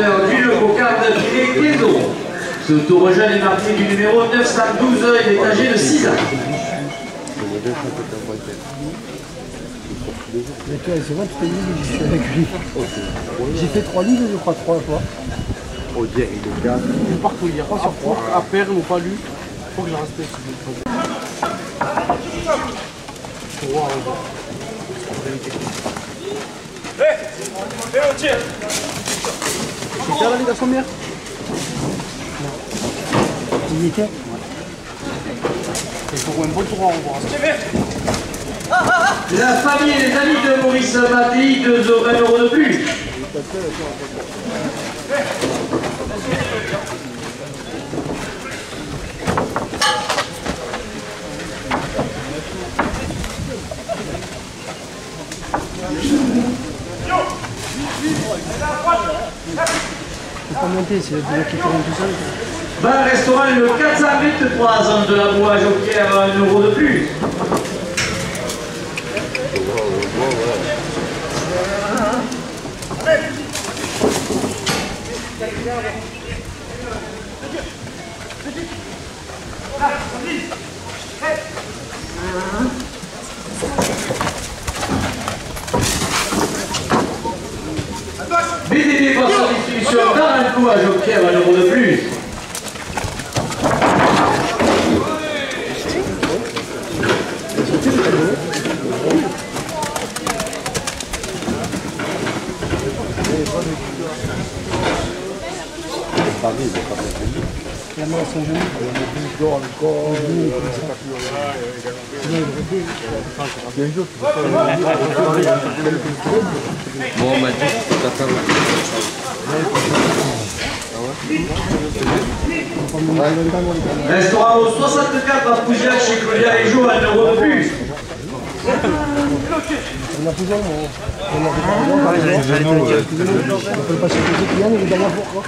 vainqueur d'une cocarde tirée 15 €. Ce tour jeune est marqué du numéro 912, il est âgé de 6 ans. Mais toi, c'est vrai, tu t'es dit que je suis avec lui. J'ai fait 3 livres, je crois, 3 fois. Oh, il est gars. Partout, il y a pas sur quoi. À Perne ou pas lui. Faut que je reste. C'est ça la Ligue à Sommière? Il y était? Il faut un bon tour à revoir. La famille et les amis de Maurice Mattei, 2 € 20 € de plus. Faut pas monter, c'est le qui tourne tout seul. Bar restaurant le 423 ans de la Bois Joker, 1 € de plus. BDD pour sa distribution dans un coup à Joker, 1 € de plus. La main à son genou. Bon, on m'a dit que t'attends. Restaurant au 64 à Pougiac chez Claudia et Jo, 1 € de plus. On a plusieurs, on peut pas se poser Kylian, il est derrière pour quoi.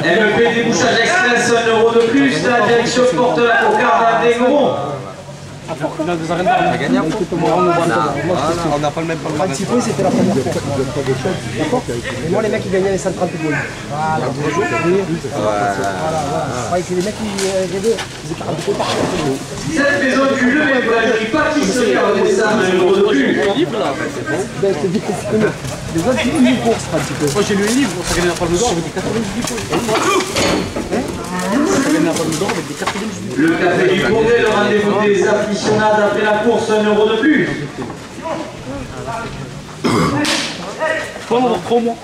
MP débouchage express, 1 € de plus. La direction porte la cocarde à Dégron. On a des arènes à gagner. On n'a pas le même problème. 36 points, c'était la première fois. D'accord. Et moi, les mecs, ils gagnaient les 130 points. Voilà. C'est les mecs qui rêvaient. Ils étaient 40 points par jour. Cette maison du jeu est pour la jury pâtisserie à Odessa, 1 € de plus. Les autres, c'est une course, un petit peu. Moi, j'ai lu un livre, ça gagne la palme d'or avec des 98 points. Ça gagne la palme d'or avec des 98 points. Le café du Progrès, le rendez-vous des aficionados après la course, 1 € de plus. Toi, on va trop, moi.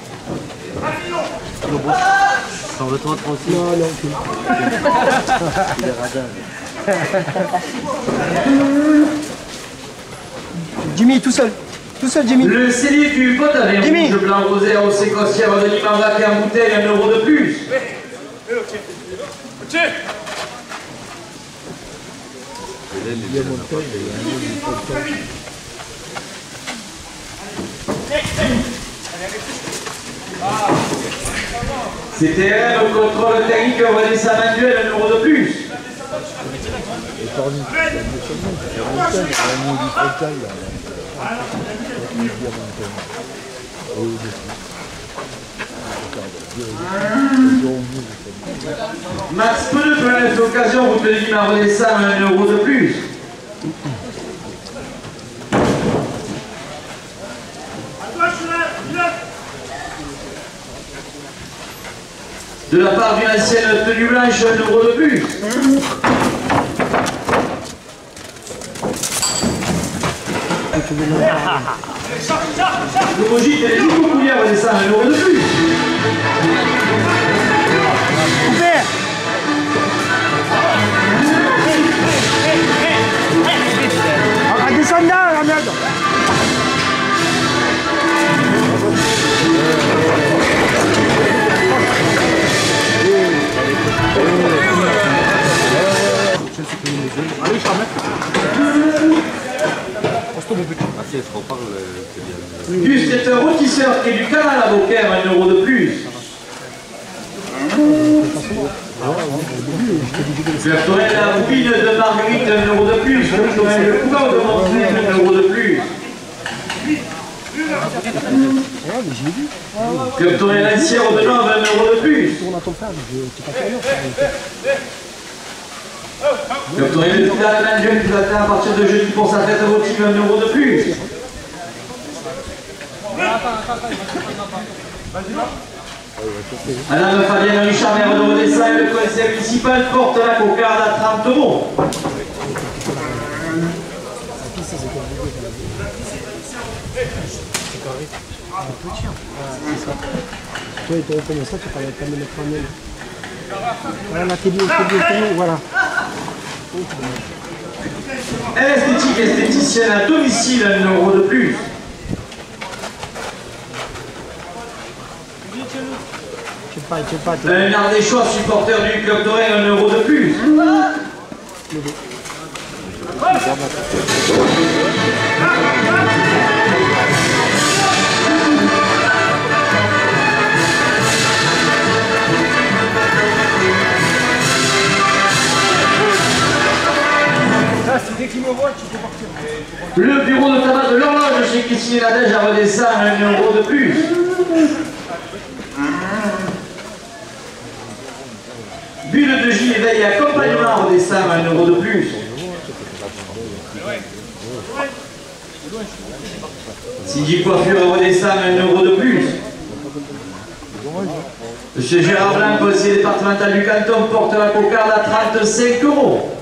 T'en veux toi aussi? Non, non, Jimmy, tout seul. Tout seul, Jimmy. Le cellier du pot avec rouge, blanc, rosé, au sécossière de Limavac et en bouteille, 1 € de plus. CTR, contrôle technique, Vanessa Manuel, 1 € de plus. Max Pneu pour la même occasion, route de Lima Rodessa, 1 € de plus. De la part d'une ancienne tenue blanche, 1 € de plus. Le Mogit et les Nico Coulière, c'est ça, 1 € de plus. Ah, descends là, la merde. Allez, Gus est un rôtisseur qui est du canal à Beaucaire, 1 € de plus. Bertollet, la roupine de Marguerite, 1 € de plus. Le coulant de Montreuil, 1 € de plus. Club Touré Lancière au dedans 20 € de plus. Tourne à ton frère, tu pas faire Club Touré le Pilat Alain Jeune qui va faire à partir de jeudi pour sa fête votive 1 € de plus. Madame Fabienne Richard, maire de Rodessa, le conseil municipal porte la cocarde à 30 €. Toi, il te reconnaît ça, tu parlais pas de mettre en miel. Voilà, t'es bien, voilà. Esthétique esthéticienne à domicile 1 € de plus. Tu sais pas. Un Ardéchois supporter du Club Doré 1 € de plus. Dès qu'il me voit, tu peux partir. Le bureau de tabac de l'horloge chez Christine Nadège à Rodessa 1 € de plus. Bulle de Gilles éveil et accompagnement à Rodessa 1 € de plus. Sidi Coiffure à Rodessa 1 € de plus. Monsieur Gérard Blanc, conseiller départemental du canton, porte la cocarde à 35 €.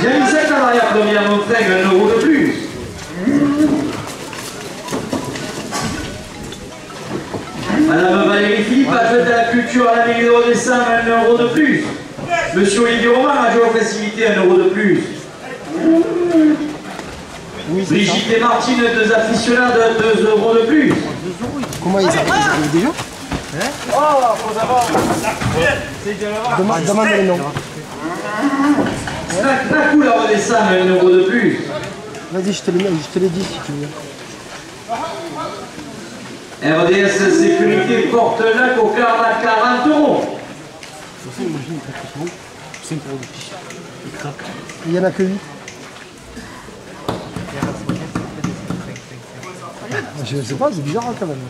Janissette à l'arrière première Montraigne 1 € de plus. Madame Valérie Philippe, adjointe à la culture à la mairie de Rodessa 1 € de plus. Monsieur Olivier Romain, adjoint aux festivités 1 € de plus. Oui, Brigitte et Martine, 2 aficionades 2 € de plus. Comment ils arrivent déjà? Demande les noms. Snack la Rodessa 1 € de plus. Vas-y, je te l'ai dit si tu veux. RDS Sécurité porte la cocarde à 40 €. Il y en a que 8. Je sais pas, c'est bizarre quand même.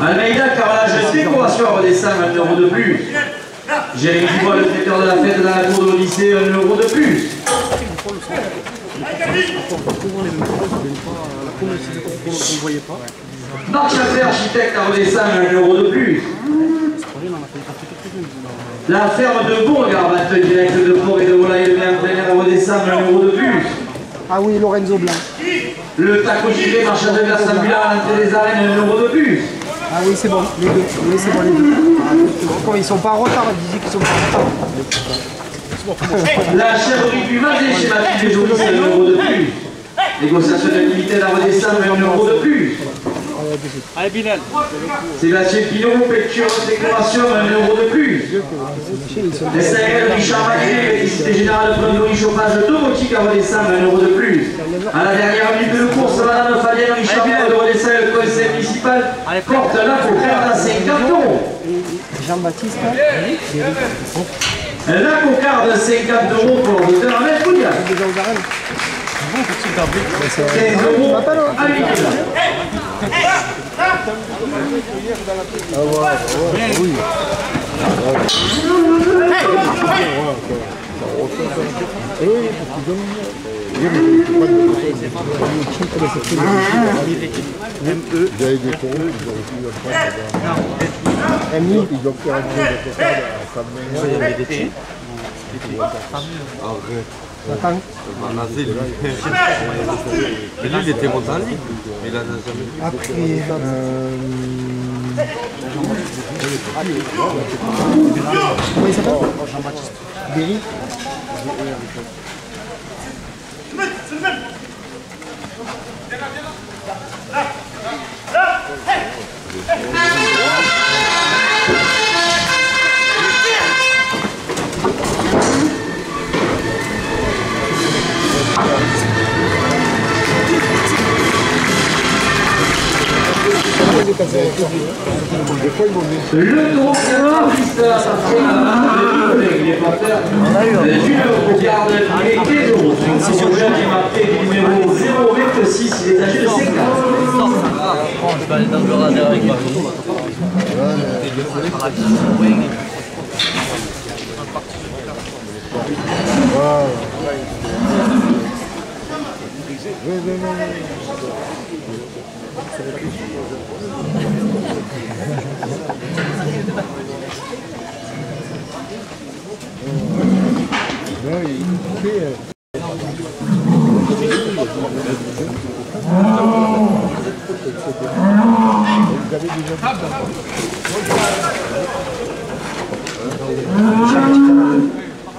Almeida, carrelage décoration à Rodessa 1 € de plus. Jérémy Dubois, le traiteur de la fête dans la cour de lycée 1 € de plus. Marc Chaffé, architecte à Rodessa 1 € de plus. La ferme de Bourgard, batte direct de porc et de volaille de mer en plein air à Rodessa 1 € de plus. Ah oui, Lorenzo Blanc. Le taco gilet, marchand de glace ambulant à l'entrée des arènes 1 € de plus. Ah oui, c'est bon, les deux. Oui, c'est bon, les deux. Pourquoi ils sont pas en retard? Ils disaient qu'ils sont pas en retard. La chèvrerie du Mazé chez Mathilde Joly, c'est 1 € de plus. Négociation de limité à Rodessa 1 € de plus. Allez Bilal. Sébastien Pinot, peinture, décoration 1 € de plus. SAL Richard Maguet, électricité générale, plomberie, chauffage, domotique à Rodessa 1 € de plus. À la dernière minute de course, Madame Fabienne Richard maire de Rodessa, le conseil municipal porte la cocarde à 50 €. Jean-Baptiste. La cocarde à 50 € pour le docteur Ahmed Koudia. 15 € à l'unité. Attends. Mais lui, il était monté en ligne. Mais il en a jamais vu. Après, comment il s'appelle? Jean-Baptiste. Berry. Le taureau piste appartient à les porteurs d'une garde qui est 15 euros. C'est un jeune qui est marqué du numéro 026, il est âgé de 5 ans. Je vais aller dans le radar avec ma vie.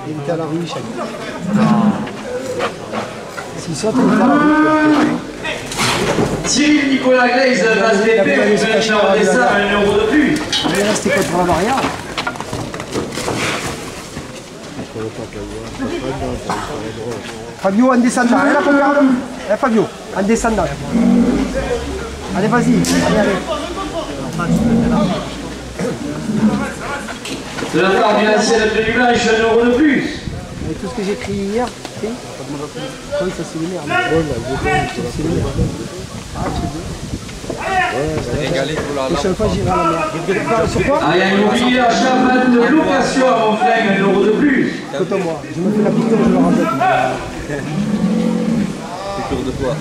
Il était à la rue, Michel. S'il saute, il est à la rue. Cyril Nicolas Glaise, base d'épée, vous venez demander ça à 1 euro de plus. Il est resté contre la barrière. Fabio, en descendant. Allez, là, regarde. Allez, Fabio, en descendant. Allez, vas-y. Allez, allez. De la part du ancienne tenue blanche, 1 euro de plus. Avec tout ce que j'ai écrit hier, oui, ça c'est les merdes. La seule fois j'irai à la mer. Sur quoi? Ah, il y a une immobilier à Chaval de location à Montflingue, 1 euro de plus. Écoute-moi, je me fais la piqûre, je le rembête. Piqûre de quoi?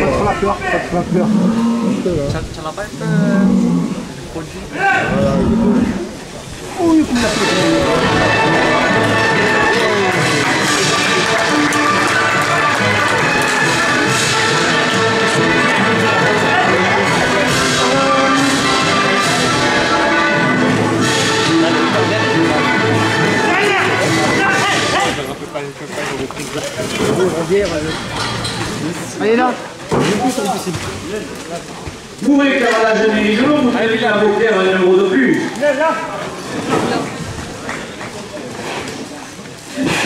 Contre la peur, contre la peur. Tu n'as pas été produit? Oui, comme la peur. Allez là. Vous voulez carrelage de rigolo, vous devez la paupière 1 euro de plus.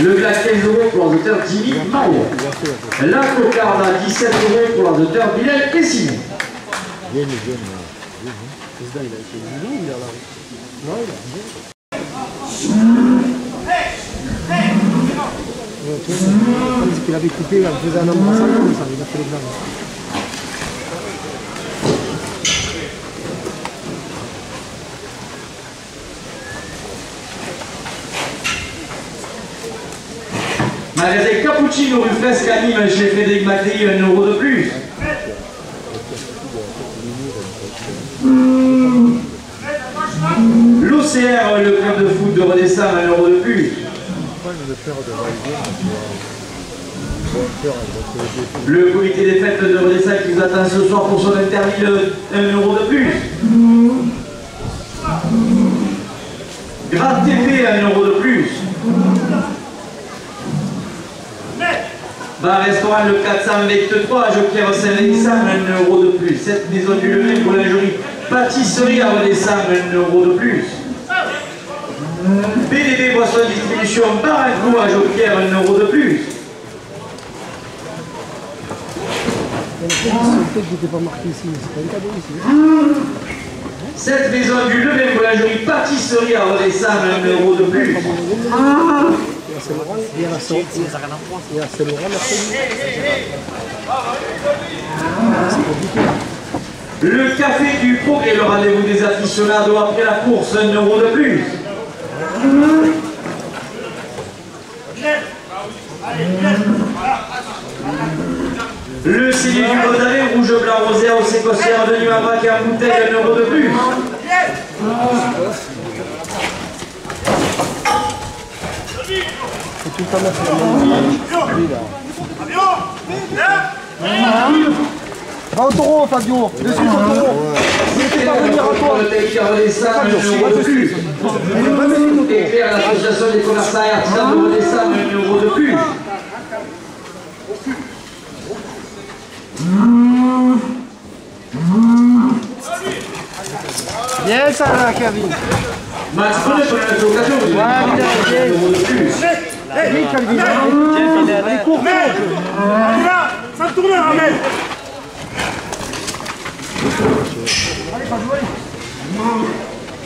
Le glace 15 euros pour l'auteur Jimmy Maille. La cocarde à 17 euros pour l'auteur Bilal et Simon. Parce qu'il avait coupé, il faisait un embrassage comme ça, il a fait les blagues. Magasin Cappuccino rue Fresque à Nîmes chez Frédéric Macri, 1 euro de plus. L'OCR, le club de foot de Redessin, 1 euro de plus. Le comité des fêtes de Redessin qui vous attend ce soir pour son interdit de 1 euro de plus. Grave TP, 1 euro de plus. Bar restaurant le 423 à Joquier Saint-Lexam, 1 euro de plus. Cette maison du lever pour lingerie. Pâtisserie à Redessin, 1 euro de plus. BDB Boisson Distribution Baracou à Joquier, 1 euro de plus. Peut-être que pas marqué ici, c'est pas un cadeau ici. Cette maison du lever pour lingerie. Pâtisserie à Redessin, 1 euro de plus. Il y a Saint-Laurent, Le café du progrès, le rendez-vous des aficionados après la course, 1 euro de plus. Le CD du Bodavé, rouge, blanc, rosé, aux écossières de Nuamac et en bouteille, 1 euro de plus. tout le temps mettre lui là. Va au taureau, Fabio. Dessus au taureau. Il était pas venir à toi. Fabio, va dessus. Écrire à l'association des commerçants et artisans de Redessin, 1 euro de plus. Bien ça là, Kevin. Max, prenez pour la occasion, vous avez 1 euro de plus. Oui, Calvin. Allez, cours, ça tourne, Ahmed.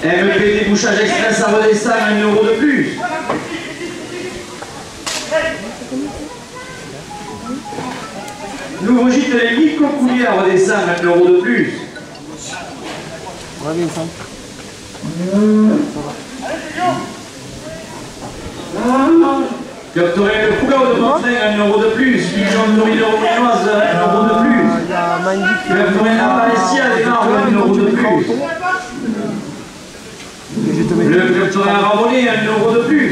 MEP débouchage express à Rodessa, 1 euro de plus. Nouveau gîte de la Micro-Coulier à Rodessa, 1 euro de plus. Capturé le couleur de Montenay, 1 euro de plus. Pigeon de nourriture rouennoise, 1 euro de plus. Capturé la Palestia, des Marques, 1 euro de plus. Le capturé à Rambonnet, 1 euro de plus.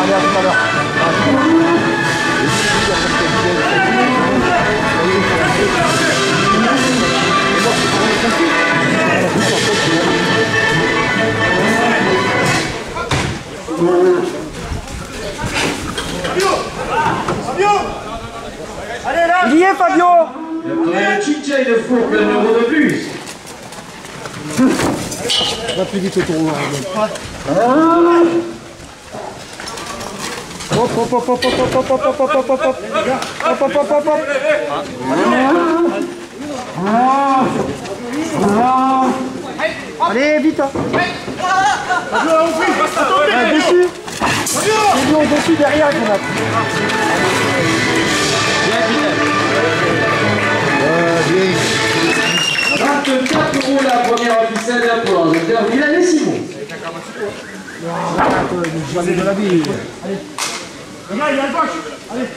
Allez, à tout à l'heure. Il y est, Fabio. Le Chicha de four, 1 euro de plus. Va plus vite autour. Hop, hop, hop, hop, hop, hop, hop, hop, hop, hop, hop, hop, hop, hop, hop, hop. Allez, vite. Dessus. Dessus, derrière, Jonathan. 24 € la première ficelle pour l'ordinateur. Il a les 6 mots. Jamais de la vie. Regarde, il y a le gauche. Allez.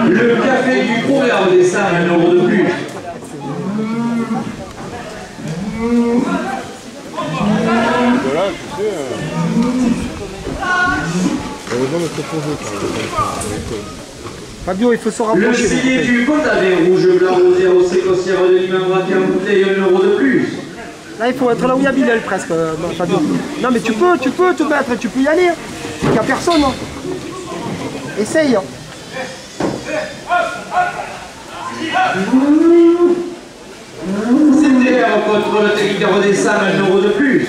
Le café du cours est à Rodessa, 1 euro de plus. Fabio, il faut se Le rapprocher. CD du côte avec rouge, blanc, rosé, rosé, cossière de Lima, braquet en bouteille, 1 euro de plus. Là, il faut être là où il y a Bilal presque, Fabio. Non, mais tu peux te mettre, tu peux y aller. Il n'y a personne. Hein. Essaye. Hein. C'était contre le technique à Rodessa, 1 euro de plus.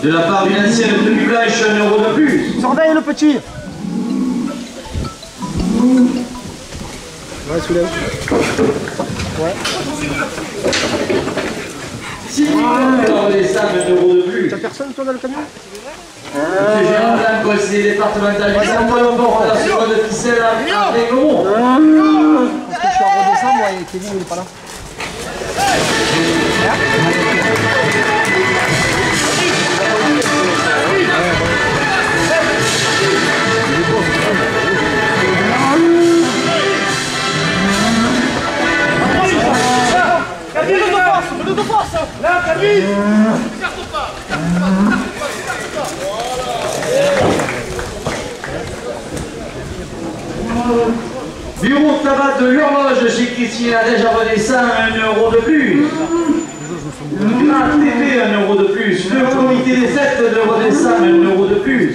De la part d'une ancienne tenue blanche, 1 euro de plus. Surveille le petit. Ouais, soulève. Ouais. Si on Rodessa, 1 euro de plus. T'as personne toi dans le camion? Monsieur Gérard conseiller départemental du Centre, porte la seconde ficelle avec Gaumont. Parce que je suis à redescendre, moi, et Kevin, il n'est pas là. De force. Là, Camille. Bureau de tabac de l'horloge chez Christine Adège à Rodessa, 1 euro de plus. ATP, 1 euro de plus. Le comité des fêtes de Rodessa, 1 euro de plus.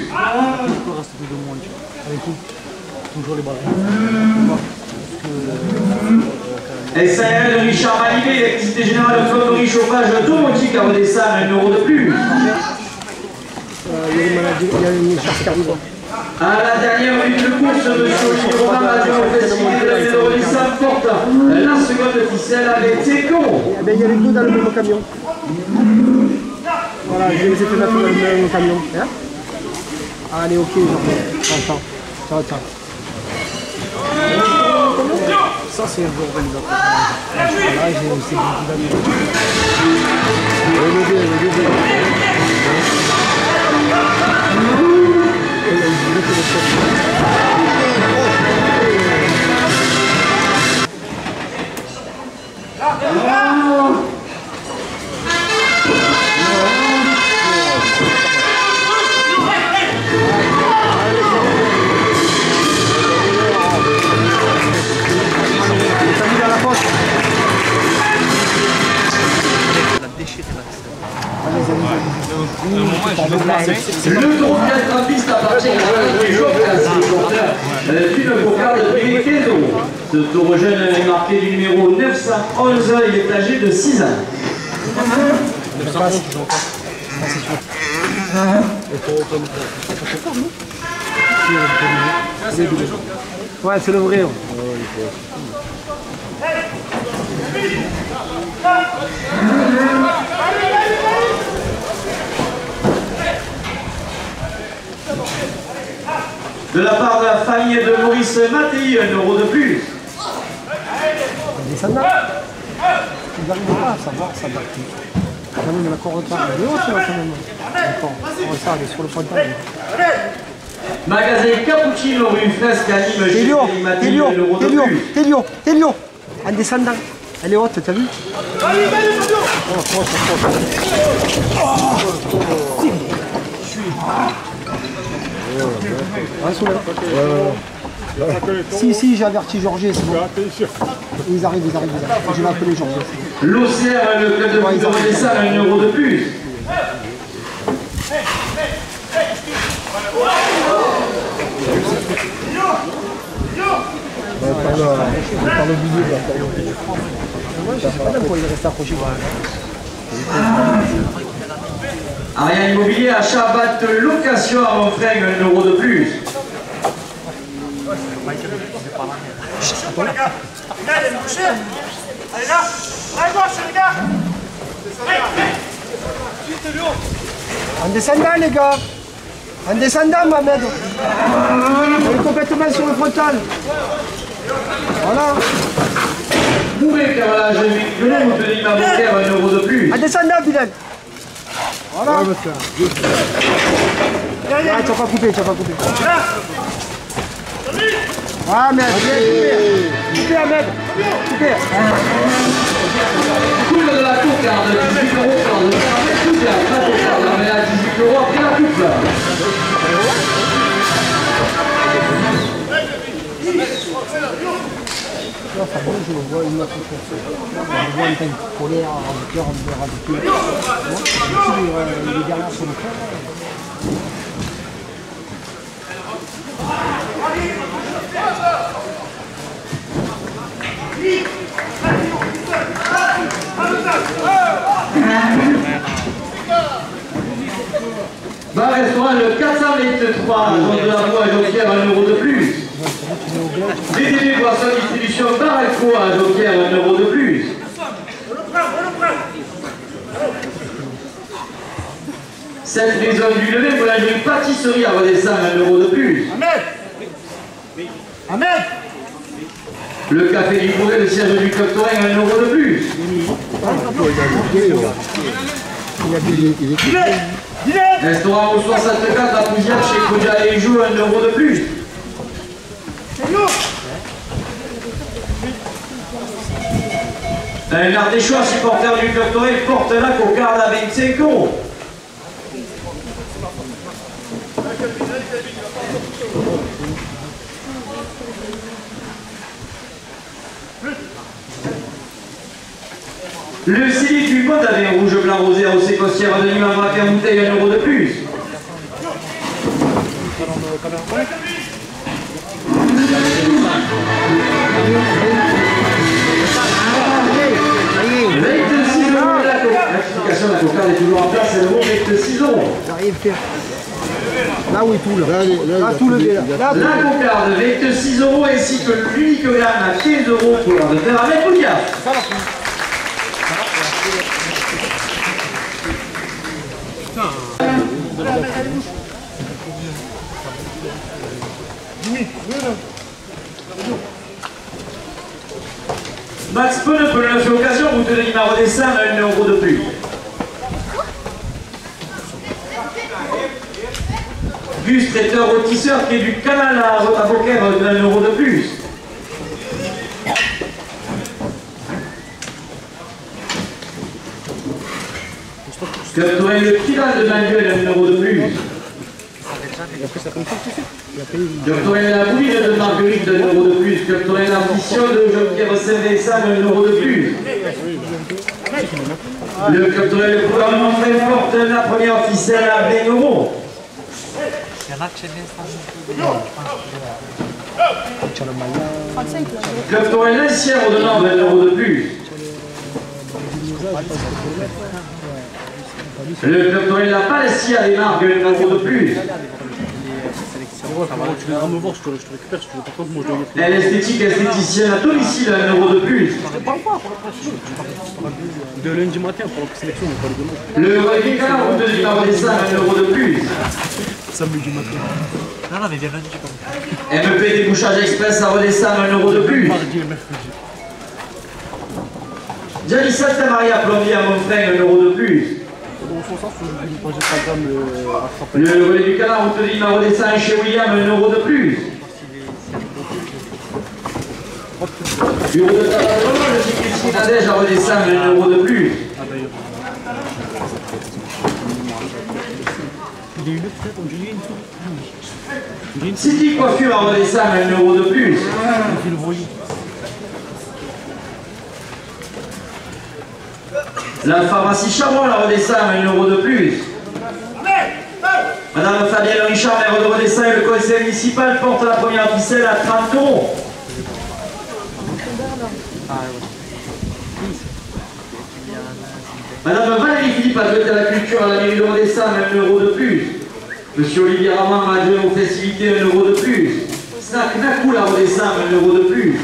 SAL de Richard Malivé, l'électricité générale Fleury chauffage automatique à Rodessa, 1 euro de plus. Il y a une charge qui arrive. À la dernière minute de course, M. Olivier Robin va dire au festival de la ville de Rodessa porte la seconde ficelle avec Teco. Eh bien, il y a les deux dans le même camion. Voilà, je les ai fait mettre dans le même camion. Hein? Allez, ok, j'entends. Ciao. Ça, c'est l'organisateur. Là, j'ai aussi Le tour de la piste appartient à du jour, Une cocarde de 15 euros. Ce taureau jeune est marqué du numéro 911, il est âgé de 6 ans. Ouais, c'est le vrai. De la part de la famille de Maurice Mattei, 1 euro de plus. Descendant. Ils n'arrivent pas à savoir s'adapter. Quand même, la corde part de haut, quand même. D'accord. Ça, elle est sur le frontal. Magasin Cappuccino, rue Fresque, anime chez Mattei, 1 euro de plus. Télio, en descendant. Elle est haute, t'as vu? Si, j'ai averti Georges, c'est bon. Ils arrivent. Je vais appeler Georges. L'Auxerre, le club de foot de Redessal, 1 euro de plus. Par le milieu, là. Moi, je sais pas même pourquoi il reste accroché. Ariane Immobilier, achat, batte, location à Monfrègue, 1 euro de plus. Allez là, à gauche les gars. En descendant, les gars. En descendant, Mohamed. On est complètement sur le frontal. Voilà. Vous pouvez faire la GMI, vous tenez ma bancaire, 1 euro de plus. En descendant, Bilal. Voilà. Ah, tu vas pas couper. Ah, merde. Coupez, Ahmed. Coupez. Coupe de la cocarde, 18 euros par le paramètre tout bien. La cocarde, on est à 18 euros après la coupe. Je vois une autre chose. Je vois une taille polaire, un cœur, un verre avec eux. Les galères sur le cœur. Bar restaurant le 423, Jean de la Voie à Jonquière, 1 euro de plus. DDB Boisson Distribution Bar Alco à Jonquière, 1 euro de plus. Cette maison du lever, boulangerie pâtisserie à Redessin, 1 euro de plus. Ahmed. Le café du Progrès, le siège du Club Touring, 1 euro de plus. Restaurant au 64 à Pousière chez Kodja et Jou, 1 euro de plus. Un Ardéchois supporter du Club Touring porte la cocarde à 25 euros. Le Célic du Pot avec rouge, blanc, rosé, au sécostière de Nîmes, braquet en bouteille, 1 euro de plus. L'explication de la cocarde est toujours en place, elle vaut 26 euros. J'arrive à faire. Là où est tout, là. Là, tout levé, là. La cocarde, 26 euros, ainsi que l'unique gamme à 15 euros pour de faire avec Pouliard. Max Pneu pour la occasion, vous tenez ma redescend à 1 euro de plus. Gus, traiteur au tisseur qui est du canal à Beaucaire, 1 euro de plus. Club Touring le Piral de Manuel, 1 euro de plus. Club Touring la Bouille de Marguerite, 1 euro de plus. Club Touring la Mission de Jean-Pierre Saint-Vincent, 1 euro de plus. Le Club Touring le gouvernement porte la première ficelle à 20 euros. Il y en a que c'est bien. Club Tourelle Lancière redonnant 20 € de plus. Le Club Tourelle La Palestia démarque 20 € de plus. Tu viendras me voir, je te récupère, je te par contre, moi je dois y être. Elle esthétique esthéticienne à domicile 1 € de plus. De lundi matin pour la sélection, mais pas le dimanche. Le Redica, route de Marodessa 1 € de plus. Samedi matin. Non, non, mais bien lundi quand même. MEP débouchage express à Rodessa 1 € de plus. Mardi et mercredi. Gianni Santa Maria plombier à Montfreng 1 € de plus. Dans son sens, je vais pas Instagram attraper. Le relais du canard, route de Lille à Rodessa chez William 1 € de plus. Bureau de Tabac, le cycliste Nadège à Rodessa 1 € de plus. Il y a une autre tête, on dit une. City Coiffure à Rodessa 1 € de plus. Il le voyait. La pharmacie Chabrol à Rodessa 1 € de plus. Madame Fabienne Richard, maire de Rodessa et le conseil municipal porte la première ficelle à 30 €. Madame Valérie Philippe, adjointe à la culture à la mairie de Rodessa 1 € de plus. Monsieur Olivier Ramon, adjoint aux festivités 1 € de plus. Snack Nakoul à Rodessa 1 € de plus.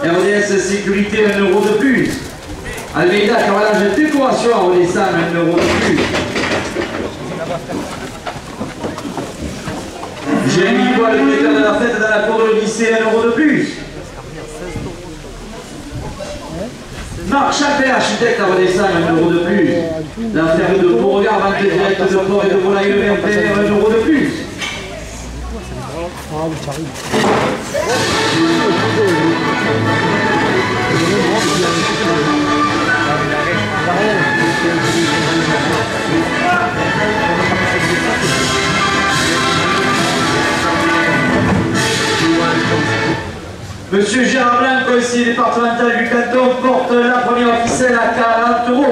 RDS Sécurité 1 € de plus. Almeida carrelage de décoration à Rodessa 1 € de plus. Jérémy Bois, le directeur de la fête dans la cour de lycée 1 € de plus. Marc Chapet, architecte à Rodessa 1 € de plus. La ferme de Beauregard, vente directe de porc et de volaille le 21 1 € de plus. Monsieur Gérard Blanc, conseiller départemental du canton, porte la première ficelle à 40 €.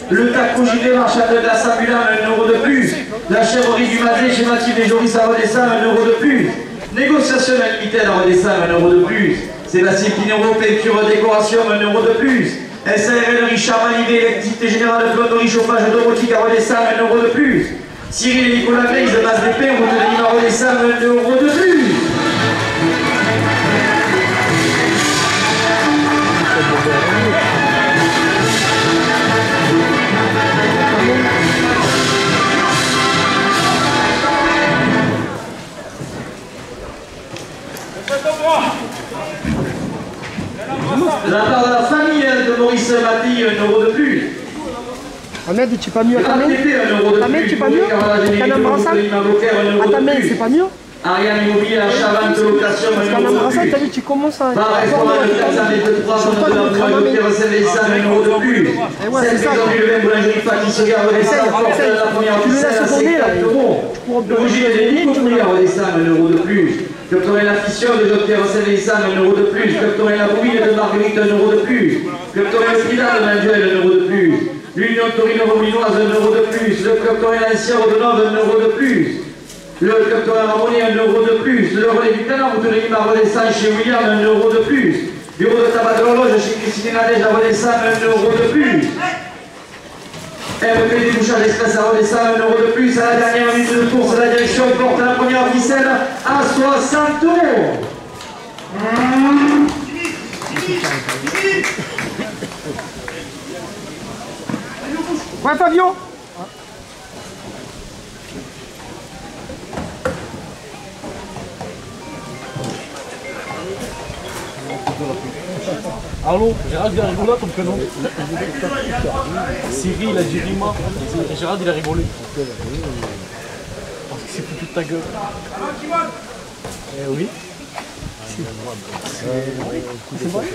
Le taco gilet marchand de glace ambulant 1 € de plus. La chèvrerie du Mazet chez Mathilde et Joris à Rodessa 1 € de plus. Négociation limitée à Rodessa 1 € de plus. Sébastien Pinero, peinture, décoration 1 € de plus. SARL Richard Malivé, électricité générale, plomberie, chauffage, domotique à Rodessa 1 € de plus. Cyril et Nicolas Gleise, base d'épée, route de Lille à Rodessa 1 € de plus. De la part de la famille de Maurice Maty, 1 € de plus. Ahmed, tu pas mieux à ta main? Ahmed, tu pas mieux? T'as un brassard? À ta main, c'est pas mieux? Ariane Immobilier à Chavante, location, 1 Parce qu'en € de embrassant, plus. t'as vu, tu commences à... Par restaurant de 423, zone de l'emploi, docteur Saint-Vincent, 1 € de plus. ouais, c'est ça. 5 du vin, boulangerie, pâtisserie, Rodessa, porte la première Tu le ficelle à laisses tourner, là. 50 €. Le rouge et les nicoteries à Rodessa, 1 € de plus. Club Tourelle la fission de docteur Saint-Vincent, 1 € de plus. Club Tourelle la bouille de Marguerite, 1 € de plus. Club Tourelle Frida de Manuel, 1 € de plus. L'Union Torino-Rominoise, 1 € de plus. Le Club Tourelle Ancien Rodonov, 1 € de plus. Le Club Tourelle Ramoni, 1 € de plus. Le relais du canard, route de Lille à Rodessa chez William, 1 € de plus. Bureau de tabac de l'horloge chez Christine Nadège à Rodessa, 1 € de plus. MEP débouchage express à Rodessa, 1 € de plus. À la dernière minute de course, la direction porte la première ficelle à 60 €. Ouais, Fabio? Allô, Gérard, il a rigolé ton prénom. Cyril, il a dit Rima. Et Gérard, il a rigolé. Parce que c'est foutu de ta gueule. Eh oui. C'est vrai.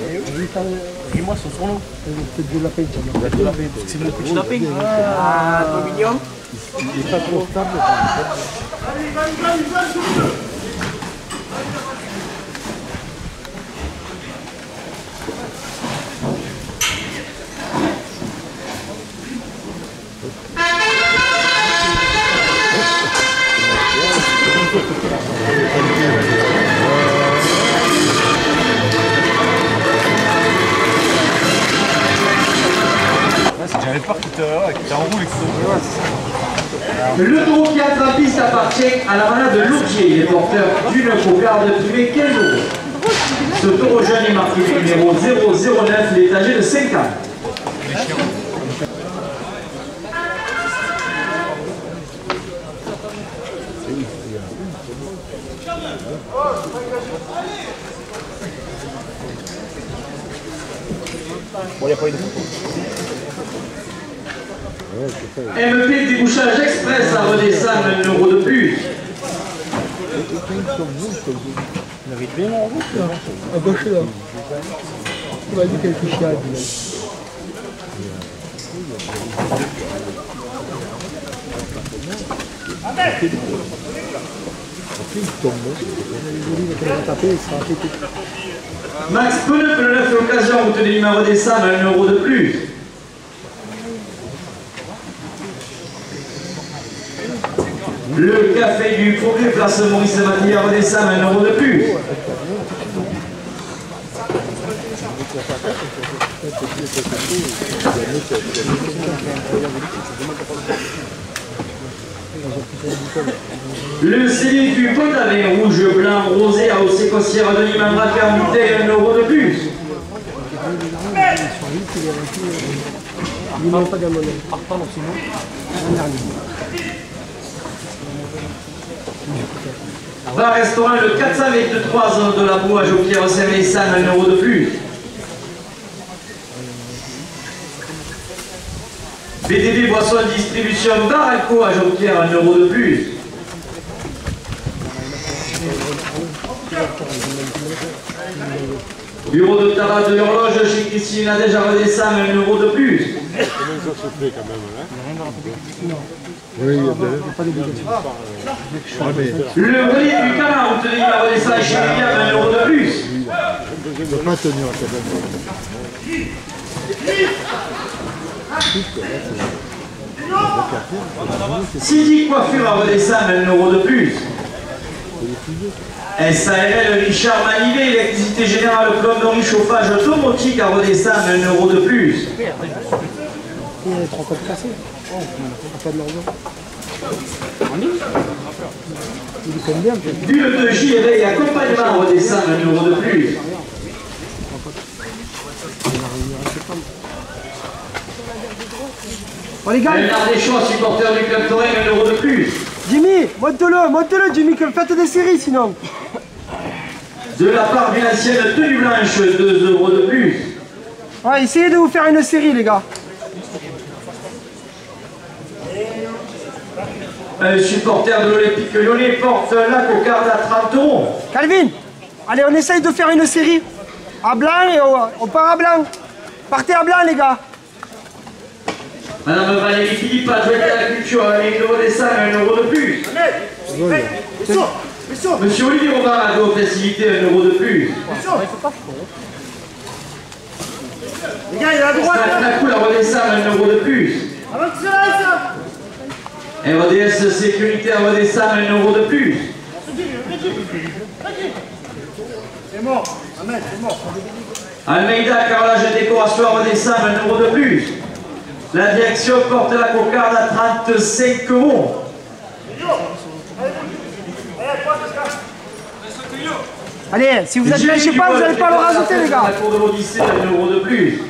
Rima, son surnom. C'est de la peine, C'est mon petit lapin. Ah, trop mignon. Il est pas trop stable. qui t'enroule et qui Le taureau qui entre en piste appartient à la malade de Lourdier. Il est porteur d'une cocarde primée 15 euros. Ce taureau jeune est marqué numéro 009, il est âgé de 5 ans. Bon, il n'y a pas eu de photo. MP débouchage express à redescendre 1 euro de plus. Il arrive bien en route là. À gauche là. Il va dire quelque chose. Max Pneu pour le 9 occasion, vous tenez numéro descendre 1 euro de plus. Le café du Progrès place Maurice Matillard redescend 1 euro de plus. Le CD du Potavé rouge, blanc, rosé à haussé cossière de Nîmes braqué en bouteille 1 euro de plus. Il ne manque pas d'un modèle. Bar restaurant le 423 zone de la boue à Joquière Saint-Vincent 1 euro de plus. BDB boisson distribution Baralco à Joquière 1 euro de plus. Bureau de tabac de l'horloge chez Christine Nadège à redescend 1 euro de plus. Comment ça se fait quand même hein? Oui, il n'y a pas d'obligation. Le relais du canard, vous tenez à redescend chez William 1 euro de plus. Je ne peux pas tenir quand même. Sidi Coiffure à redescend 1 euro de plus. SARL Richard Manivet, électricité générale, plomberie, chauffage automatique à redescendre 1 euro de plus. Il y a les 3 codes cassés. On n'a pas de l'argent. Il est combien peut-être? Bulle de JV et accompagnement à redescendre 1 euro de plus. Bon les gars, Bernard Deschamps, supporter du club Torrent, 1 euro de plus. Jimmy, monte-le Jimmy, que faites des séries sinon. De la part d'une ancienne tenue blanche, 2 euros de plus. Ouais, essayez de vous faire une série les gars. Un supporter de l'Olympique Lyonnais porte la cocarde à 30 euros. Calvin, allez on essaye de faire une série. À blanc et on part à blanc. Partez à blanc les gars. Madame Valérie Philippe, adjointe à la culture, avec le redescend 1 euro de plus. Monsieur Olivier Robin, à vos festivités, 1 euro de plus. Les gars, il est à droite. La coule à redescend 1 euro de plus. RDS Sécurité à redescend 1 euro de plus. C'est mort. Ahmed, c'est mort. Almeida, carrelage et décoration à redescend 1 euro de plus. La direction porte la cocarde à 35 euros. Allez, si vous êtes là, je sais pas, vous n'allez pas le rajouter les gars. La cour de l'Odyssée, 1 euro de plus.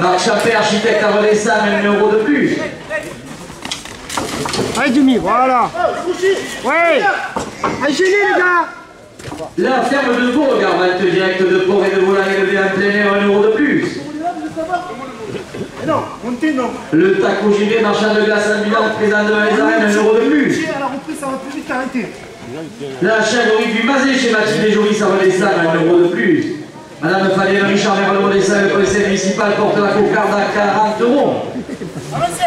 Marc Chappé, architecte à redescendre 1 euro de plus. Allez Jimmy, voilà. Ouais. Enchaînez les gars. La ferme de Beauregard, vente directe de porc et de volaille élevée en plein air, 1 euro de plus. Non, montez, non. Le taco gilet, marchand de glace ambulant, présent devant les arènes, 1 euro de plus. À la reprise, ça va plus vite qu'arrêter. La chèvrerie du Mazé chez Mathilde Joly, ça redescend 1 euro de plus. Madame Fadèle Richard, maire de Modessin, le conseil municipal porte la cocarde à 40 euros. Avancez.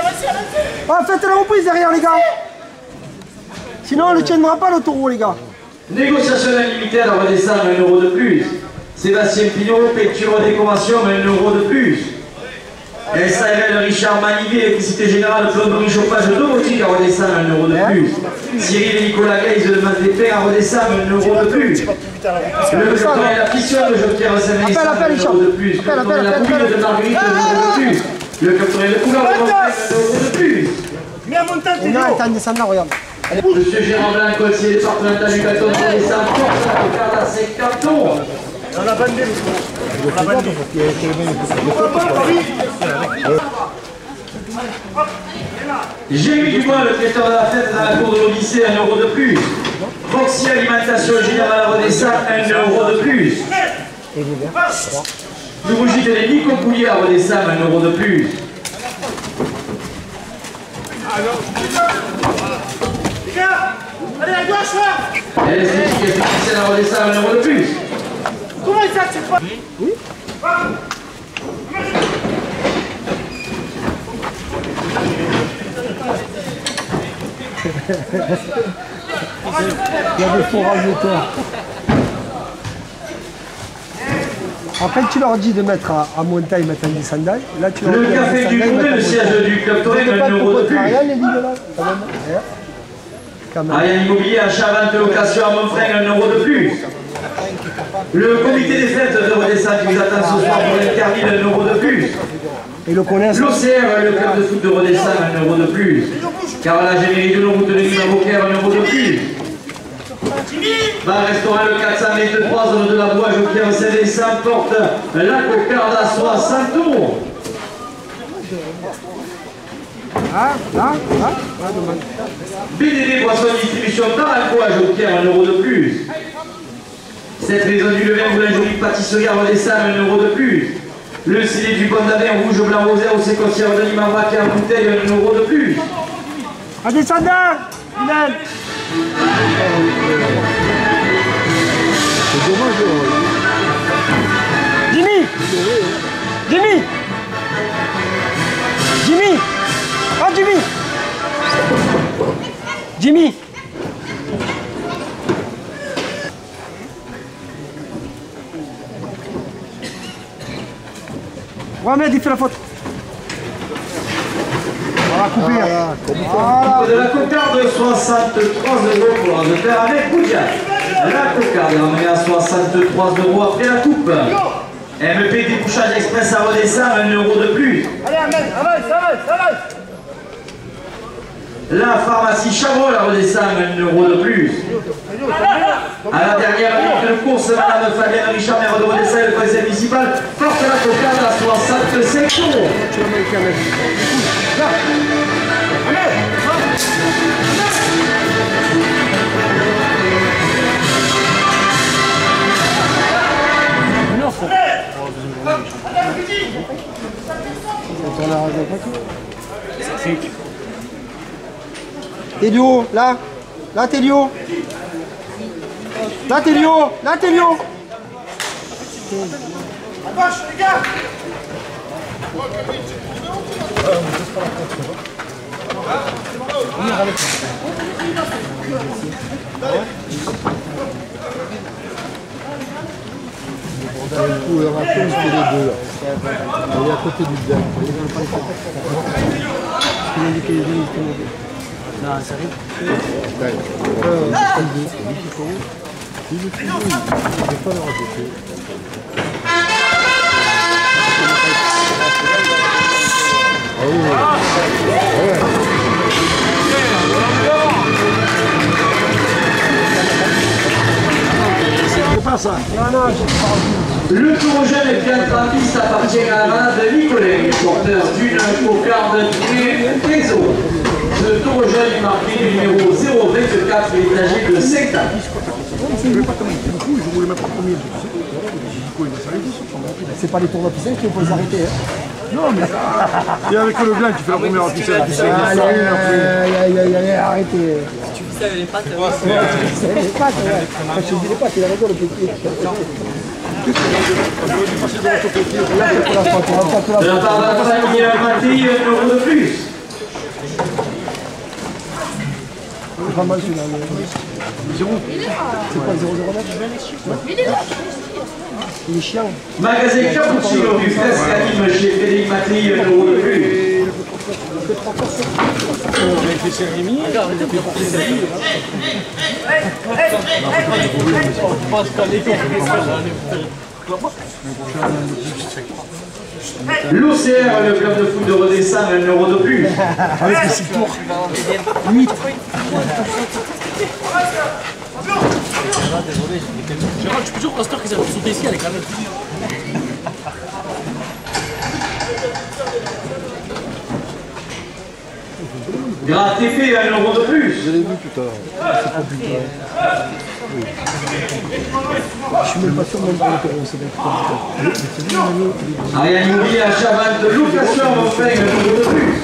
Oh, faites la reprise derrière les gars. Sinon on ne tiendra pas le taureau les gars. Négociation illimitée à redescendre 1 euro de plus. Sébastien Pignot, peinture décoration 1 euro de plus. SARL Richard Manivier, électricité générale, plomberie, chauffage automotive à redescendre 1 euro de plus. Cyril et Nicolas Gaze de Mazépin à redescendre 1 euro de plus. Le Capton et la fission de Joker à Saint-Mélissan 1 euro de plus. Le Capton et la poubelle de Marguerite 1 euro de plus. Le Capton et le couleur de Montaigne 1 euro de plus. Mais à mon temps, Et non, elle est en descendant, regarde. Monsieur Gérard Blanc, conseiller départemental du canton de redescendre, force à regarder à 5 cartons. on a bandé. On a bandé. Jérémy Dubois, le traiteur de la fête dans la cour de l'Odyssée, 1 euro de plus. Foxy Alimentation Générale à Redessin, 1 euro de plus. Le Rougi de les Nico Poulier à Redessin, 1 euro de plus. Les gars, allez à gauche là. Et les équipes à Redessin, 1 euro de plus. Comment ça, tu fais? Oui. Il y a des forages de terre. Après, tu leur dis de mettre à montagne, mettre un descendant. Là, tu leur Le dis café du Touré, le siège du club Touré, 1 euro de plus. Rien, les lignes là, quand même. Ariane Immobilier, achat, vente, location à Montfringue, 1 euro de plus. Le comité des fêtes de Redessin qui vous attend ce soir pour l'Interville, 1 euro de plus. Et le connaissent. L'OCR, le club de foot de Redessin, 1 euro de plus. Car la générie de route de l'île Avocat, 1 euro de plus. Bar restaurant le 423, zone de la Bois, Joker, Saint-Vincent, porte la cocarde à 60 tours. BDD Poisson Distribution Taracoa, Joker, 1 euro de plus. Cette maison du Levin, boulangerie pâtisserie à Redessin, 1 euro de plus. Le scellé du Pont d'Aven, rouge, blanc, rosaire, au séquentière de Limamba, qui en bouteille, 1 euro de plus. Un descendant, Bilal. C'est dommage. Jimmy. Jimmy. Jimmy. Oh, Jimmy. Jimmy. Mohamed, il fait la faute. On va couper. De la cocarde, 63 euros pour de faire avec Boudia. La cocarde est ramenée à 63 euros après la coupe. MP débouchage express à Redessin, 1 euro de plus. Allez, avance. La pharmacie Chabrol à Redessin, 1 euro de plus. À la dernière minute de course, Madame Fabienne Richard, maire de Redessin, le conseil municipal, porte la cocarde à 65 euros. Télio, là. Là, Télio. Là, Télio. Là, Télio. À gauche, les gars. Un coup, le raton, c'est les deux là. Il est à côté du bien. Non, ça arrive. Il est toujours, il ne peut pas le rajouter. Ah oui. C'est pas ça. Le tour jeune et bien trappiste appartient à la malade Nicolet, porteur d'une cocarde Trésor. Le tour jeune est marqué du numéro 024, il est âgé de 5 ans. C'est pas les tours d'officiel qu'il faut s'arrêter. Non, mais c'est avec le blanc qui fait la première officielle. Allez, arrêtez. Tu fais ça avec les pattes. Les pattes, ouais. Quand je dis les pattes, il a raison, le petit. De la part de la famille Mathé, 1 euro de plus. Pas mal celui-là. C'est quoi, 009? Il est chiant. Magasin Cappuccino du Fresque Anime chez Frédéric Mattei, 1 euro de plus. Avec les cérémonies, regarde, il a fait porter sa vie. Je pense qu'à l'école, L'OCR, le club de foot de Redessin, 1 euro de plus. Avec les 6 tours. 8. Gérald, je suis toujours pasteur qui s'est sauté ici avec la même. Grave TP, 1 euro de plus. Je l'ai vu tout à l'heure. C'est pas plus tard. Oui. Je suis même pas sûr même pour le terreau, c'est bien. Ariane Immobilier à Chavannes de location offert 1 euro de plus.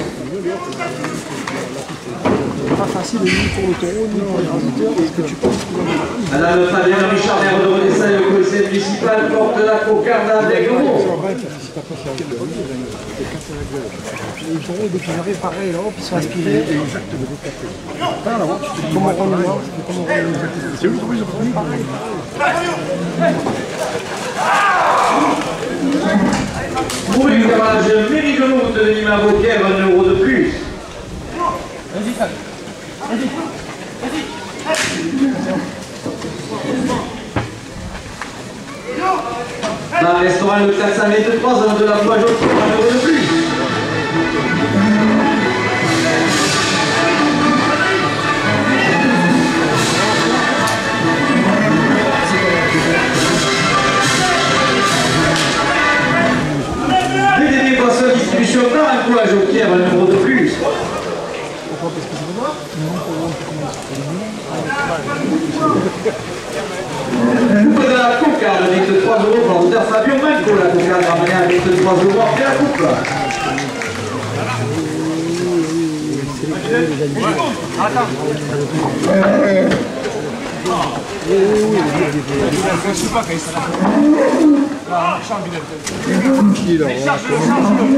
C'est pas facile ni pour le terreau ni pour les visiteurs. Est-ce que tu penses qu'il va Madame Fabien Richard, maire de Redessin, le conseil municipal porte la cocarde avec euros. Les gens, dès qu'ils arrivent, pareil, là, ils sont aspirés. Exactement. Comment on le voit? C'est où ils ont Pour le garage méridionaux de Nîmes Beaucaire, 1 euro de plus. Bar restaurant le 423 ans de la plage au 1 euro de plus. BDD Boisson Distribution dans un plage au Pierre, 1 euro de plus. Coupe de la cocarde avec 3 euros par Auteur Fabien Manco, la cocarde ramenée avec 3 euros après la coupe.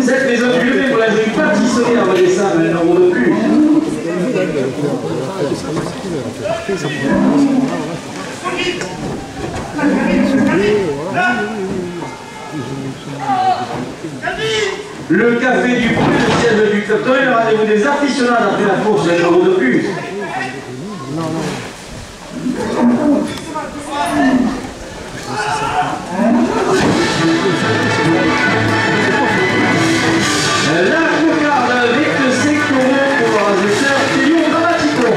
Cette maison du levé pour la jolie pâtisserie à Redessin, 1 euro de plus. Le café du Brut, le siège du club Toré, le rendez-vous des aficionados après la course, 1 euro de plus. La cocarde avec 5 euros pour le rajouteur Thélion Dramatico.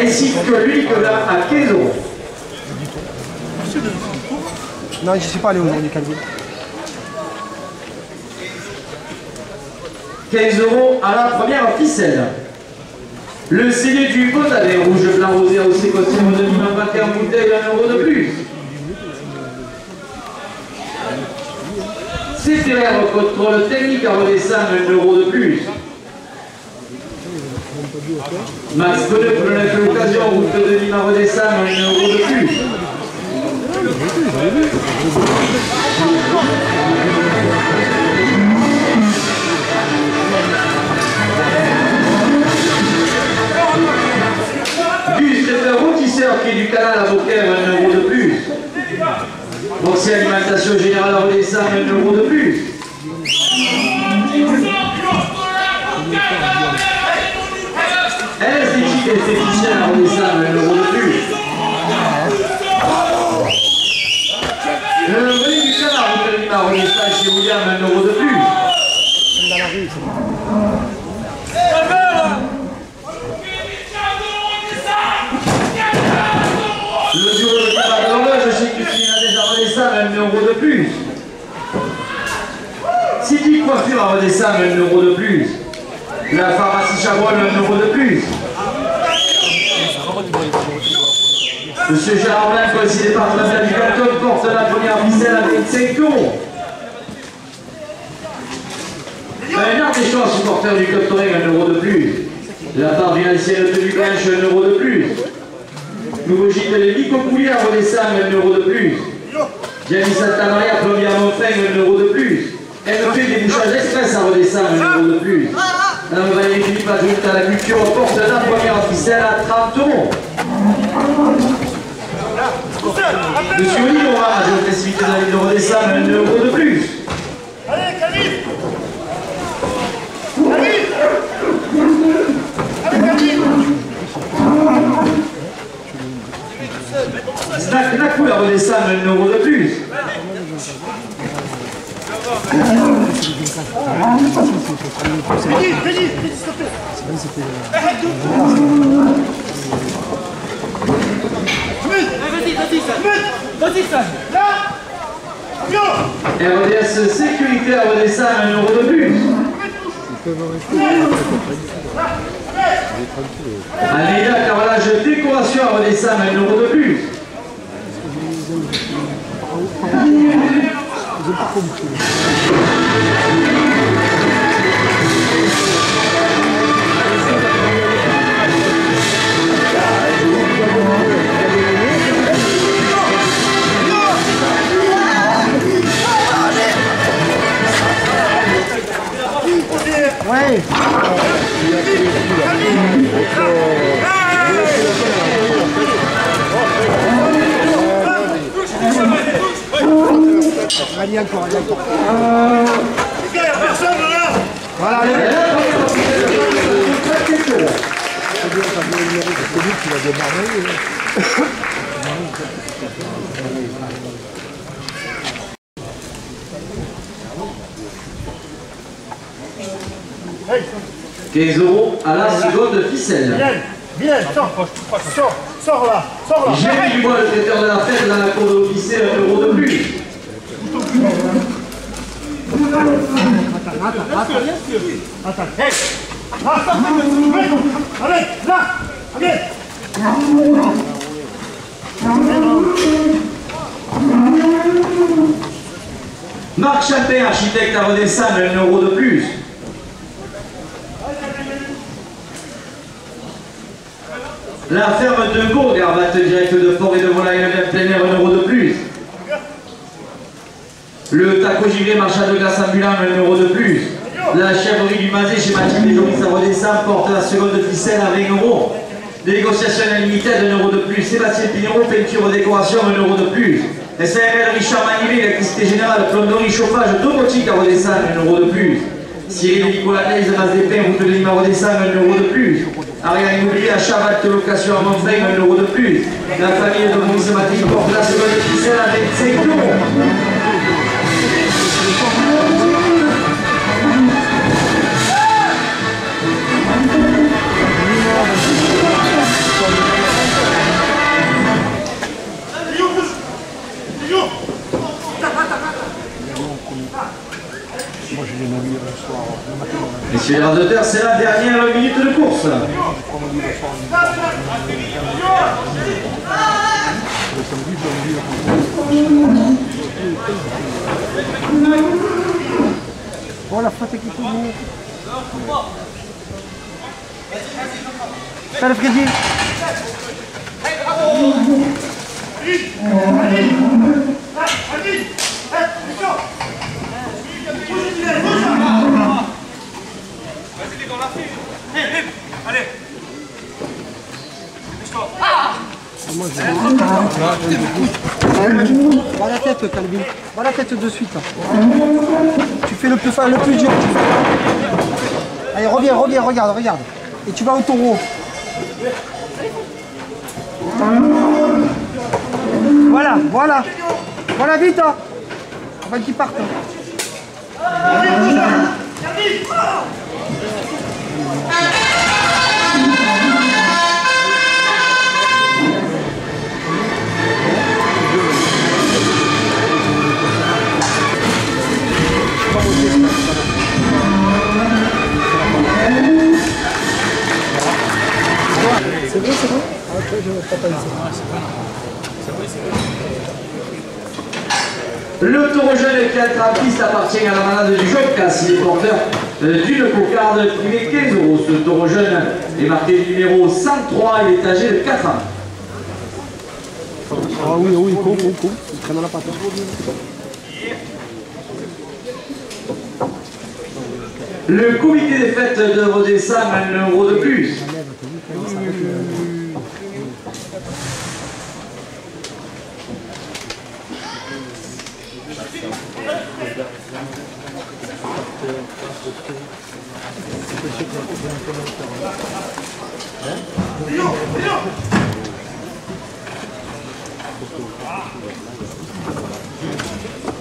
Ainsi que l'huile que là à 15 euros. Non, je ne suis pas allé aujourd'hui, Calvin. 15 euros à la première ficelle. Le CD du Botadet, rouge, blanc, rosé, aussi costume de Nîmes, 21 bouteilles, 1 euro de plus. CTR contrôle technique à Redessin, 1 euro de plus. Max Bonnet pour l'occasion, route de Nîmes à Redessin, 1 euro de plus. Bus traiteur rôtisseur qui est du canal à Beaucaire, 1 euro de plus. Boursier alimentation générale à Redessin, 1 euro de plus. Esthétique esthéticienne à Redessin, 1 euro de plus. Le volet du canal route de Nîmes à Redessin chez William, 1 euro de plus. Dans la rue, Le bureau de tabac de l'horloge chez Christine a déjà Redessin, 1 euro de plus. City Coiffure à Redessin, 1 euro de plus. La pharmacie Chabrol, 1 euro de plus. Monsieur Gérard Blanc, conseiller départemental du canton, porte la première ficelle avec 5 euros. Un artichaut supporter du club Toré, 1 euro de plus. La part du ancien de Ducanche, 1 euro de plus. Nouveau gîte de Nico Poulier à Redessin, 1 euro de plus. Gianni Santa Maria, plombier à Montfaigne, 1 euro de plus. MP débouchage express à Redessin, 1 euro de plus. Madame Valérie Philippe, adjointe à la culture, porte la première ficelle à 30 euros. Monsieur Olivera, de classification de la ville de Rodessa, 1 euro de plus. Allez, Camille. Camille. Allez, Camille. Snack Nakou, la Rodessa, 1 euro de plus. Vas-y, s'il te plaît. Vas-y, ça. Là. RDS Sécurité à Rodessa, 1 euro de plus. Almeida Carrelage Décoration à Rodessa, 1 euro de plus. Ouais. Allez encore, allez encore. Les gars, y'a personne là. Voilà, allez. C'est lui qui va démarrer. Hey, 15 euros à la seconde ficelle. viens, sors là, Jérémy Dubois, le traiteur de la fête, dans la cour de l'officier, 1 euro de plus. Attends, hey. Allez, là, allez. Marc Chappé, architecte à Rodessa, 1 euro de plus. La ferme de Gourg, Garbatte direct de Fort et de Volaille, plein air, 1 euro de plus. Le taco givré marchand de glace ambulant, 1 euro de plus. La chèvrerie du Mazé chez Mathilde et Joris à Rodessa porte la seconde ficelle à 20 euros. Des négociations illimitées, 1 euro de plus. Sébastien Pinero, peinture décoration, 1 euro de plus. SARL Richard Manivé, électricité générale, plomberie, chauffage, domotique à Rodessa, 1 euro de plus. Cyril et Nicolas Neys, Mas des Pins, route de Lima Rodessa, 1 euro de plus. Ariane Immobilier à Chavat, location à Montfrey, 1 euro de plus. La famille de Maurice Mathilde porte la seconde ficelle à 25 euros. Messieurs les randonneurs, c'est la dernière minute de course. Bon, la faute est qui tourne. Salut Freddy. Allez. Va la tête, Calvin. Va la tête de suite. Tu fais le plus dur. Allez, reviens, regarde. Et tu vas au taureau. Voilà. Voilà vite. Hein. Avant qu'il parte. C'est vrai. Ah, ok, je ne pas penser. Le taureau jeune qui entre en piste appartient à la malade du Jocas. Il est porteur d'une cocarde privée 15 euros. Ce taureau jeune est marqué numéro 103. Il est âgé de 4 ans. Ah oui, il court. Il traîne dans la patte. Le comité des fêtes de Rodessa, 1 euro de plus.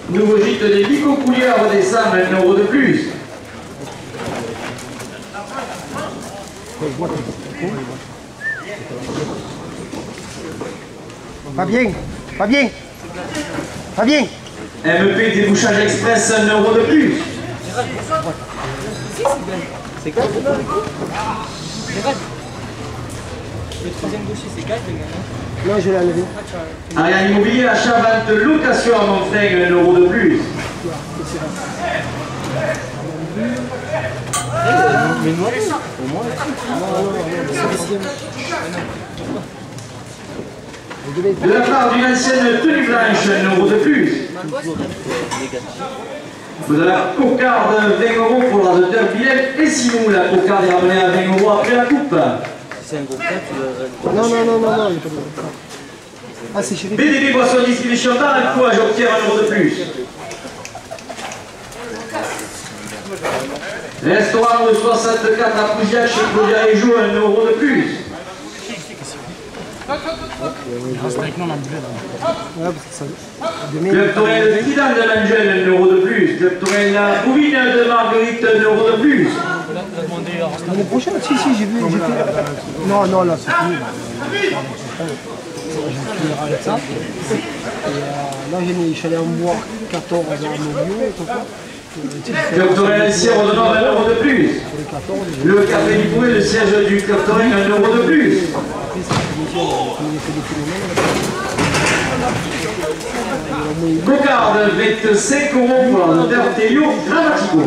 Nouveau gîte des Nico Coulier à redescendre, 1 euro de plus. Fabien, Fabien, Fabien. MP débouchage express, 1 euro de plus. C'est Gad. Le troisième gaucher, c'est Gad, le gars. Non, je l'ai enlevé. Ariane Immobilier, achat, vente, location à Montfrègue, 1 euro de plus. Mais noir, au moins. De la part d'une ancienne tenue blanche, 1 euro de plus. Vous avez la cocarde 20 euros pour la de Derbillet et Simon, la cocarde est ramenée à 20 euros après la coupe. C'est un gros plat, tu dois... Non, il n'y a pas de... Ah, c'est chéri. BDB Boisson Distribution par un fois, j'obtiens 1 euro de plus. Restaurant de 64 à Pougiac chez Pougiac et Joue, 1 euro de plus. Club Torel de Zidane de l'Angel, 1 euro de plus. Club Torel la Bouvine de Marguerite, 1 euro de plus. L'année prochaine, si, j'ai vu. Non, là, c'est fini. Je finirai avec ça. Et là, je suis allé en boire 14 à Montpellier. Club Torel ici redonnant 1 euro de plus. Le café du Pouet, le siège du Club Torel, 1 euro de plus. Cocarde avec 5 euros pour la Tertelio Dramatico.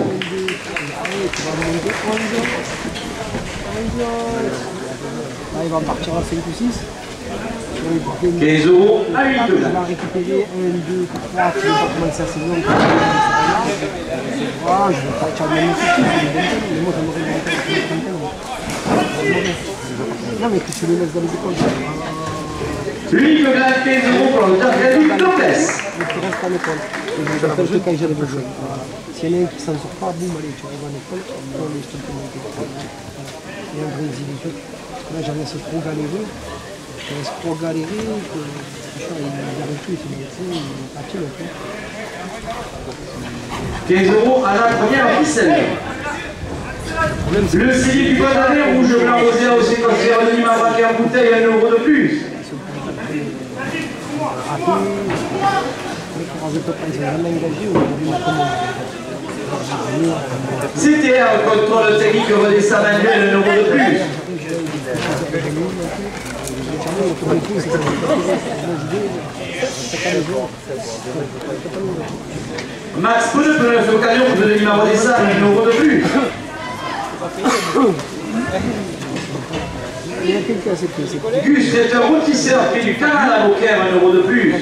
Là, il va partir à 5 ou 6. 15 euros à 8 Il va récupérer 1, 2, 3, tu ne vas pas commencer à saison. Ah, je vais partir de mon effectif, mais moi j'aimerais une vingtaine. Non, mais que tu les laisses dans les écoles. L'unique grade 15 euros pour le Targadi Lopez. Et tu restes en école. Et je t'appelle que quand j'ai les besoins. S'il y en a un qui s'en sort pas, boum, allez, tu arrives en école, on les jeter le et un vrai exhibition. Là, j'en laisse trop galérer. Je laisse trop galérer que il n'arrive plus, c'est médecin, il est parti le coup. 15 euros à la première ficelle. Le CD du Guadalé, rouge, blanc, rosé, aussi considéré anonyme à braquer en bouteille, 1 euro de plus. CTR, contrôle technique redescend manuel, 1 euro de plus. Max Pneu, pneu d'occasion, vous donnez numéro des salles, 1 euro de plus. Gus, c'est un routisseur qui est du canal à Beaucaire, 1 euro de plus.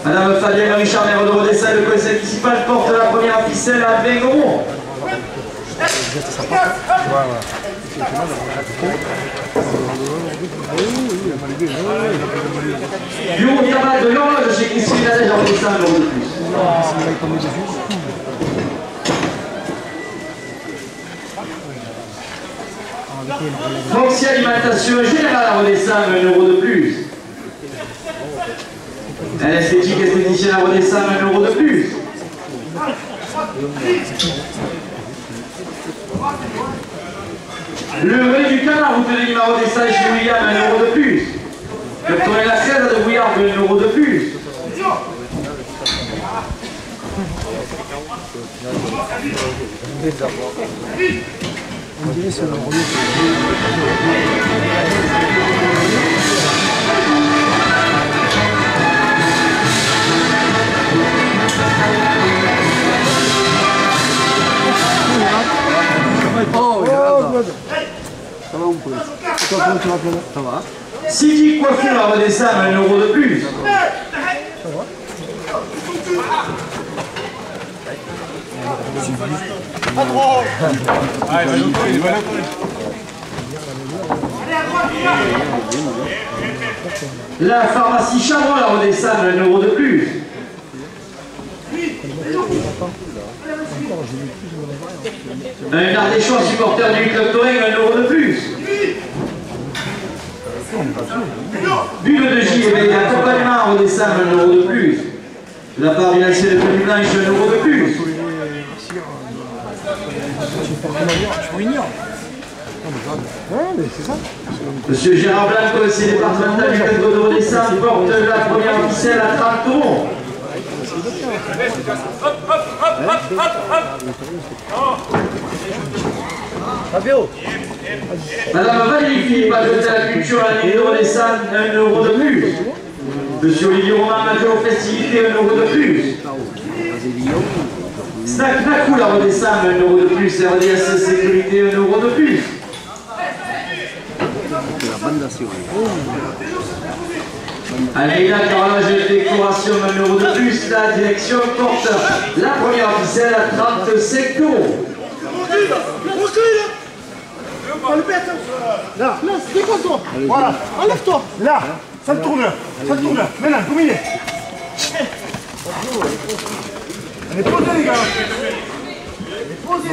Madame Fabienne Richard, maire de Rodessa, le conseil municipal porte la première ficelle à 20 euros. Bureau thermal de l'horloge chez Christine Nadège en Rodessa, 1 euro de plus. Foxy Alimentation Générale à Rodessa, 1 euro de plus. L'esthétique esthéticienne à Rodessa, 1 euro de plus. Le relais du canard, vous tenez numéro des salles chez William, 1 euro de plus. Le tournée la 16 de Bouillard, 1 euro de plus. On dirait sur le relais. Oh, ça va, on peut. Toi, comment tu vas faire? ça va. City Coiffure à Rodessa, 1 euro de plus. Ça va. Pas trop. Ah, il va nous La pharmacie Chavron, la redescend 1 euro de plus. Un Ardéchois supporter du club Touring, 1 euro de plus. Bulle de Gilles et accompagnement redescend 1 euro de plus. De la part du lancier de Tenue Blanche, 1 euro de plus. Monsieur Gérard Blanc, conseiller départemental du club de redescend, porte la première ficelle à 30 euros. Madame Valérie Philippe, adjointe à la culture, la ligne de redescend, 1 euro de plus. Monsieur Olivier Romain, major aux festivités, 1 euro de plus. Snack Nakou, la redescend, 1 euro de plus. RDS Sécurité, 1 euro de plus. Almeida, carrelage et décoration, 1 euro de plus. La direction porte la première ficelle à 35 euros. Là, dépose-toi. Voilà, enlève-toi. Là, ça le tourne. Maintenant, combien? Allez, posez les gars. Allez, posez.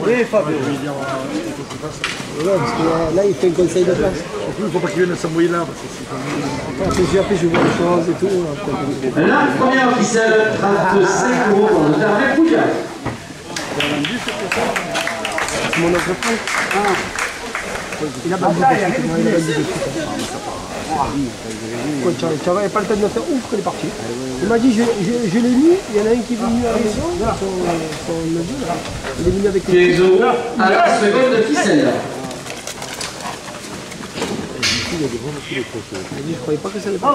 Oui, Fabio. Là, il fait un conseil de place. Il ne faut pas qu'il vienne s'envoyer là. Après, je vois les choses et tout. La première ficelle, 35 euros pour le dernier Pouya. C'est mon entreprise. Il a pas de tu n'avais pas le temps de me faire ouf qu'elle est partie. Il m'a dit, je l'ai mis, il y en a un qui est venu à la maison, son neveu, là. Il est venu avec 15 euros à la seconde de ficelle. Il a dit, je croyais pas que ça allait pas.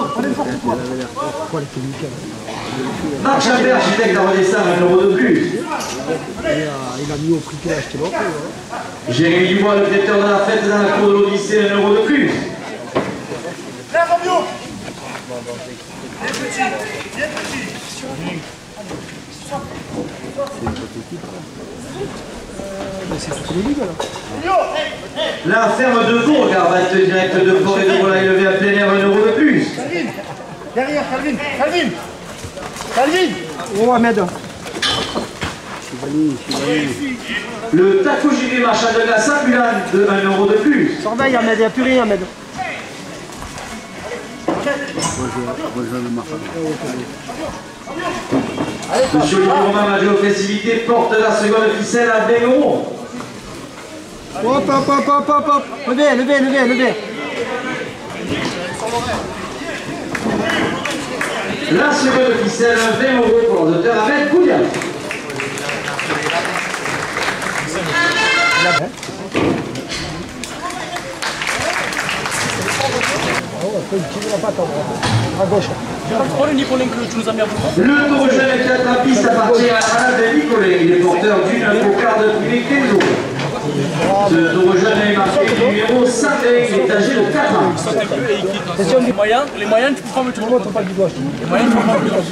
Marc Chambert, architecte à redescendre, 1 euro de plus. Il a mis au prix qu'il a acheté l'autre. Jérémy Dubois, le traiteur de la fête dans la cour de l'Odyssée, 1 euro de plus. Là, Fabio. Bien petit. C'est tout le ligue, là. La ferme de Bourg, va être direct de forêt de volaille élevée à plein air, 1 euro de plus. Calvin. Derrière, Calvin. Oh, Ahmed. Le taco gilet marchand de glace ambulant de 1 euro de plus. Surveille, Ahmed, il n'y a plus rien, Ahmed. Monsieur Olivier Romain, major aux festivités, porte la seconde ficelle à 20 euros. Hop. Levez. La seconde ficelle, 20 euros pour l'ordinateur avec Pouya. À gauche. Le taureau jeune est à la piste appartient à Alain de Nicolet. Il est porteur d'une cocarde privée 15 euros. Ce taureau jeune est marqué numéro 5 et il est âgé de 4 ans. Les moyens, tu peux pas me tourner. Les moyens, tu peux pas me tourner.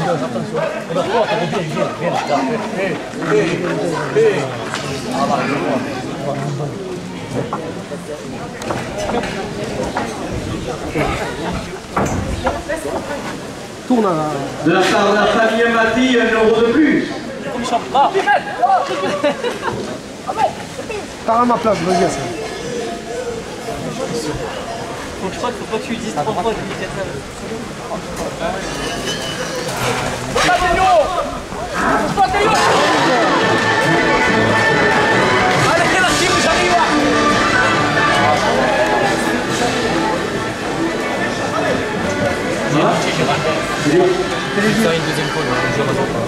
Tourne à... De la part de la famille Mati, 1 euro de plus. Pars à ma place, vas-y, ça. Donc je crois qu'il faut pas que tu lui dises 3 fois depuis 4 heures. Allez, quelle team, j'arrive. C'est une deuxième fois, je raison pas.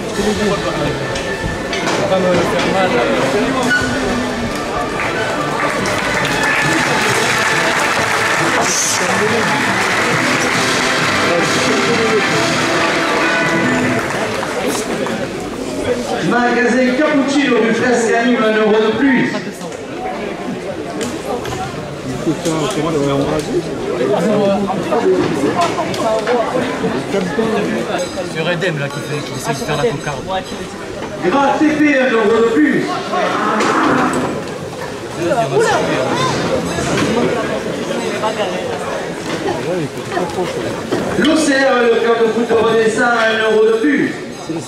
Pas me faire mal. Magasin Cappuccino du Fresque anime 1 euro de plus. Sur Edem là qui essaie de faire la cocarde. Grand TP 1 euro de plus. L'OCR, le club de foot Rodessin, 1 euro de plus. C'est le 7e.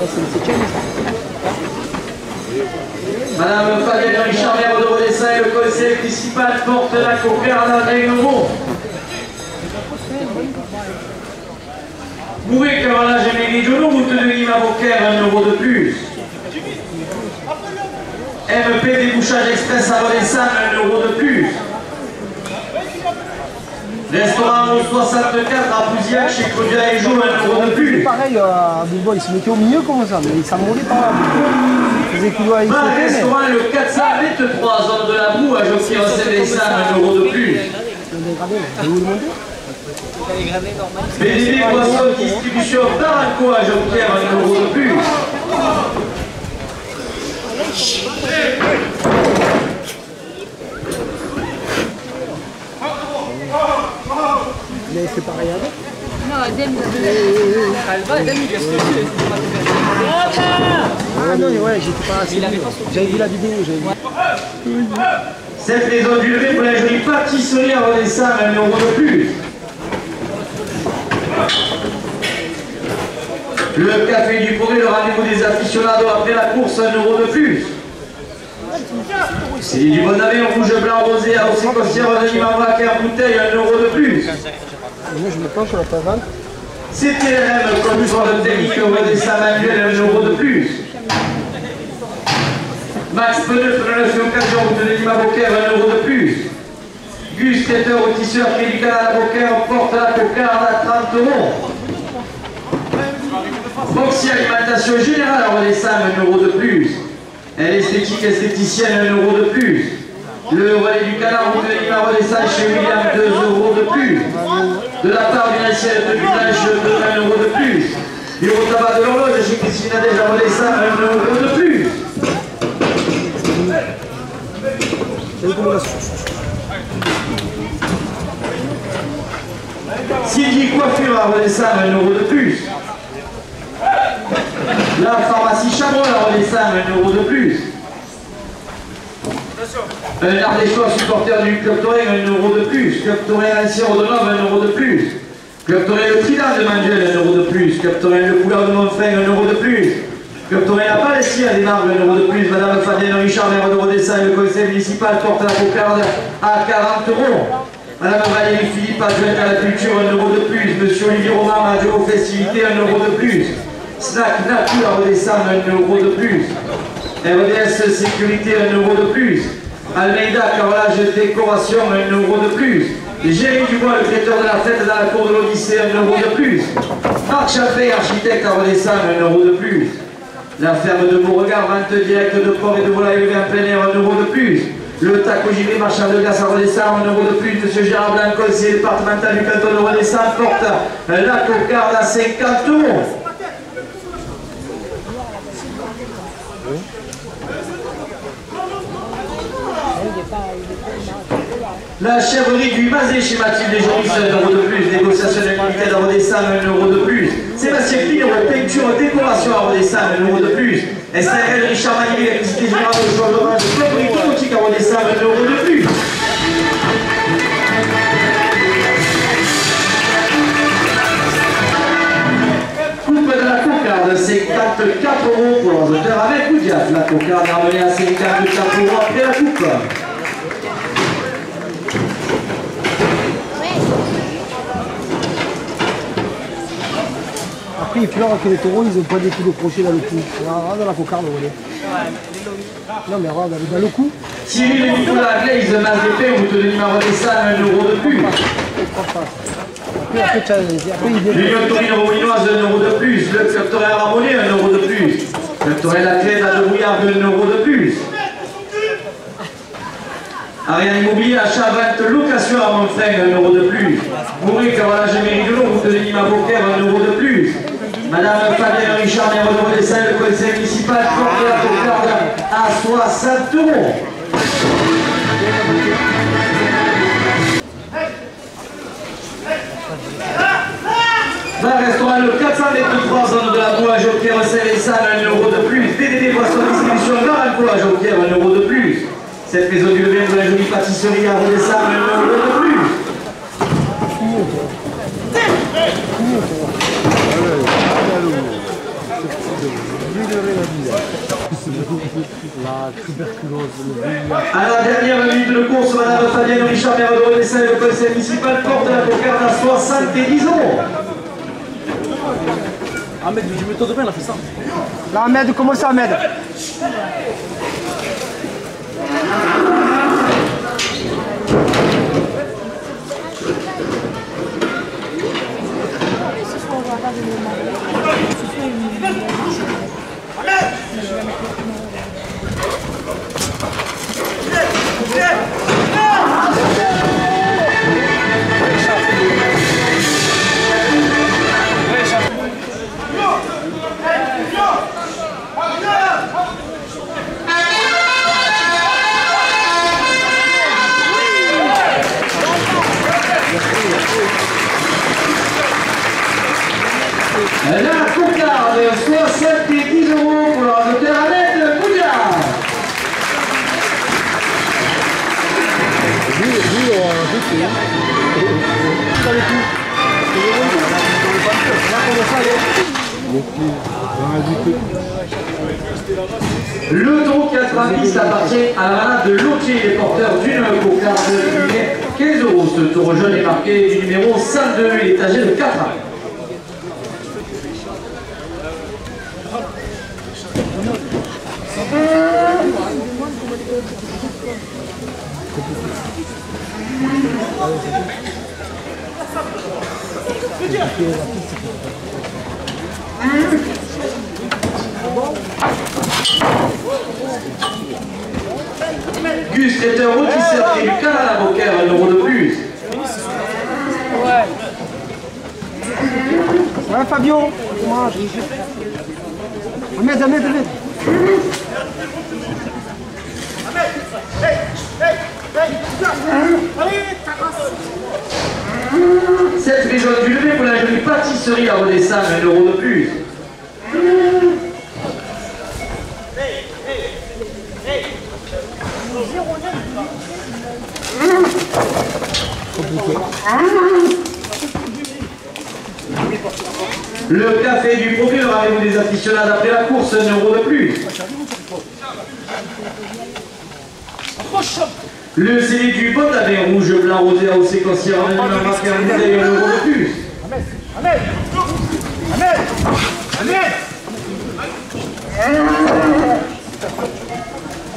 C'est le 7e. Madame Fabienne Richard, maire de Rodessin et le conseil municipal porte la cocarde à 20 euros. Mourez que voilà, j'ai mes rideaux, vous tenez ma bocaire, 1 euro de plus. MP débouchage express à Rodessin, 1 euro de plus. Restaurant 64 à Pouziac chez Claudia et Jo, 1 euro de plus. Pareil, Bilbao, il se mettait au milieu comme ça, mais il s'amoulait pas là. Il faisait qu'il doit y restaurant le 423, zone de la boue à Jockey en Célestin, 1 euro de plus. BDB Poisson Distribution Taranco à Jockey, 1 euro de plus. Mais c'est pareil avec. Non, Adem, il Ah non, ouais, j'étais pas assez. J'avais vu la vidéo, j'avais vu. Cette maison du lever pour la jolie pâtisserie à Rodessin, 1 euro de plus. Le café du Progrès, le rendez-vous des aficionados après la course, 1 euro de plus. C'est du bon avis en rouge, blanc, rosé, à aussi costière, de Nimavrac et en bouteille, 1 euro de plus. Moi je me penche sur la pavane. C'est TRM, conducteur de technique, Rodessin manuel, 1 euro de plus. Max Pneu, pneu occasion, route de Nimavrac, 1 euro de plus. Gus, traiteur au tisseur, Crédit Canal à Beaucaire, porte la cocarde à 30 euros. Boxy Alimentation Générale à Rodessin, 1 euro de plus. Elle esthétique esthéticienne, 1 euro de plus. Le relais du canard, route de Lima Rodessin chez William, 2 euros de plus. De la part d'une assiette de village, 1 euro de plus. Bureau tabac de l'horloge chez Christine Nadège à Rodessin, 1 euro de plus. Sylvie Coiffure à Rodessin, 1 euro de plus. La pharmacie Chabrol à Rodessin, 1 euro de plus. Un Ardéchois supporter du Club Torrent, 1 euro de plus. Club Torrent Ancien Rodonov, 1 euro de plus. Club Torrent le Trident de Manuel, 1 euro de plus. Club Torrent le Couleur de Montfin, 1 euro de plus. Club Torrent la Palestine à Desmarques, 1 euro de plus. Madame Fabienne Richard, maire de Rodessin et le conseil municipal porte la cocarde à 40 euros. Madame Valérie Philippe, adjointe à la culture, 1 euro de plus. Monsieur Olivier Roman, adjoint aux festivités, 1 euro de plus. Snack Nature à Rodessin, 1 euro de plus. RDS Sécurité, 1 euro de plus. Almeida Carrelage Décoration, 1 euro de plus. Jérémy Dubois, le traiteur de la fête dans la cour de l'Odyssée, 1 euro de plus. Marc Chappé, architecte à Rodessin, 1 euro de plus. La ferme de Beauregard, vente directe de porc et de volaille élevée en plein air, 1 euro de plus. Le taco gilet marchand de glace à Rodessin, 1 euro de plus. Monsieur Gérard Blanc, conseiller départemental du canton de Rodessin, porte la cocarde à 50 euros. La chèvrerie du Mazé chez Mathilde et Joris, 1 euro de plus. Négociation illimitée à Rodessin, 1 euro de plus. Sébastien Clio, peinture, décoration à Rodessin, 1 euro de plus. SRL Richard Manier, électricité générale de choix d'orange, Fleury Automotique à Rodessin, 1 euro de plus. Coupe de la cocarde, 54 euros pour l'ordinateur avec Oudiat. La cocarde est ramenée à 54 euros après la coupe. Après, il pleure que les taureaux, ils ont pas des coups de crochet dans le cou. Regarde dans la cocarde, vous voyez. Non, mais regarde, dans le cou. Cyril et Nicolas Glaise, masse d'épée, route de Lima Rodessin, 1 euro de plus. Après, L'Union Torino Rominoise, 1 euro de plus. Le Club Torrent Ramonais, 1 euro de plus. Le Club Torrent La Clé à de Brouillard, 1 euro de plus. Ariane Immobilier, achat, vente, location à Montfrin, 1 euro de plus. Mourir, Carrelage Méridionaux, route de Lima Beaucaire, 1 euro de plus. Madame Fabienne Richard, maire de Rodessin, le conseil municipal porte la cocarde à 60 euros. Restaurant le 423, zone de la boue à Jockey, Recel et Salle, 1 euro de plus. DDD Poisson Distribution, fois, Joker, 1 euro de plus. Cette maison du levain de la jolie pâtisserie à Rodessa, 1 euro de plus. À la dernière minute de course, Madame Fabienne Richard, maire de Rodessa et le conseil municipal porte la cocarde à 70 euros. Ahmed, du méthode de bain, il a fait ça. Là, Ahmed, comment ça, Ahmed? La cocarde, 70 euros pour la docteur Ahmed Bouillard. Le don 90 appartient à la malade de Lotier, les porteurs d'une cocarde de 15 euros. Ce taureau jaune est marqué du numéro 102, il est âgé de 4 ans. Gus, traiteur rôtisseur qui est du canal à Beaucaire, 1 euro de plus. Ouais, Fabio, mange. Ahmed, Ahmed, Ahmed. Cette maison du lever pour la jolie pâtisserie à Rodessa, 1 euro de plus. Le café du procureur, avez-vous des aficionados après la course, 1 euro de plus. Le CD du Botabé rouge, blanc, rosé, à séquencière, en un marqué en bouteille, 1 euro de plus. Ahmed, Ahmed, Ahmed,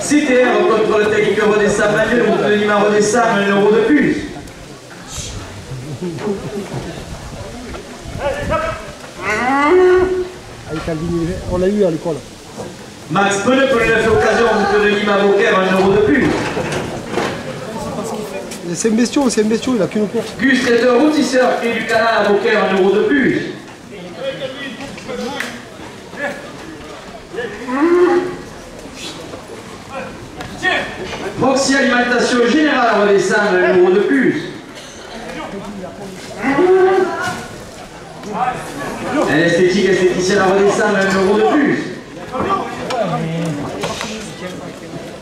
CTR, contrôle technique Rodessa, manuel, route de Lima Rodessa, 1 euro de plus. On l'a eu à l'école. Max Pneu pour le 9 occasion, route de Lima Beaucaire, 1 euro de plus. C'est un bestiau, il a qu'une course. Gus, traiteur routisseur, qui est du canal à Beaucaire, 1 euro de plus. Proxy Alimentation Générale à Rodessa, 1 euro de plus. L'esthétique esthéticienne à Rodessa, 1 euro de plus.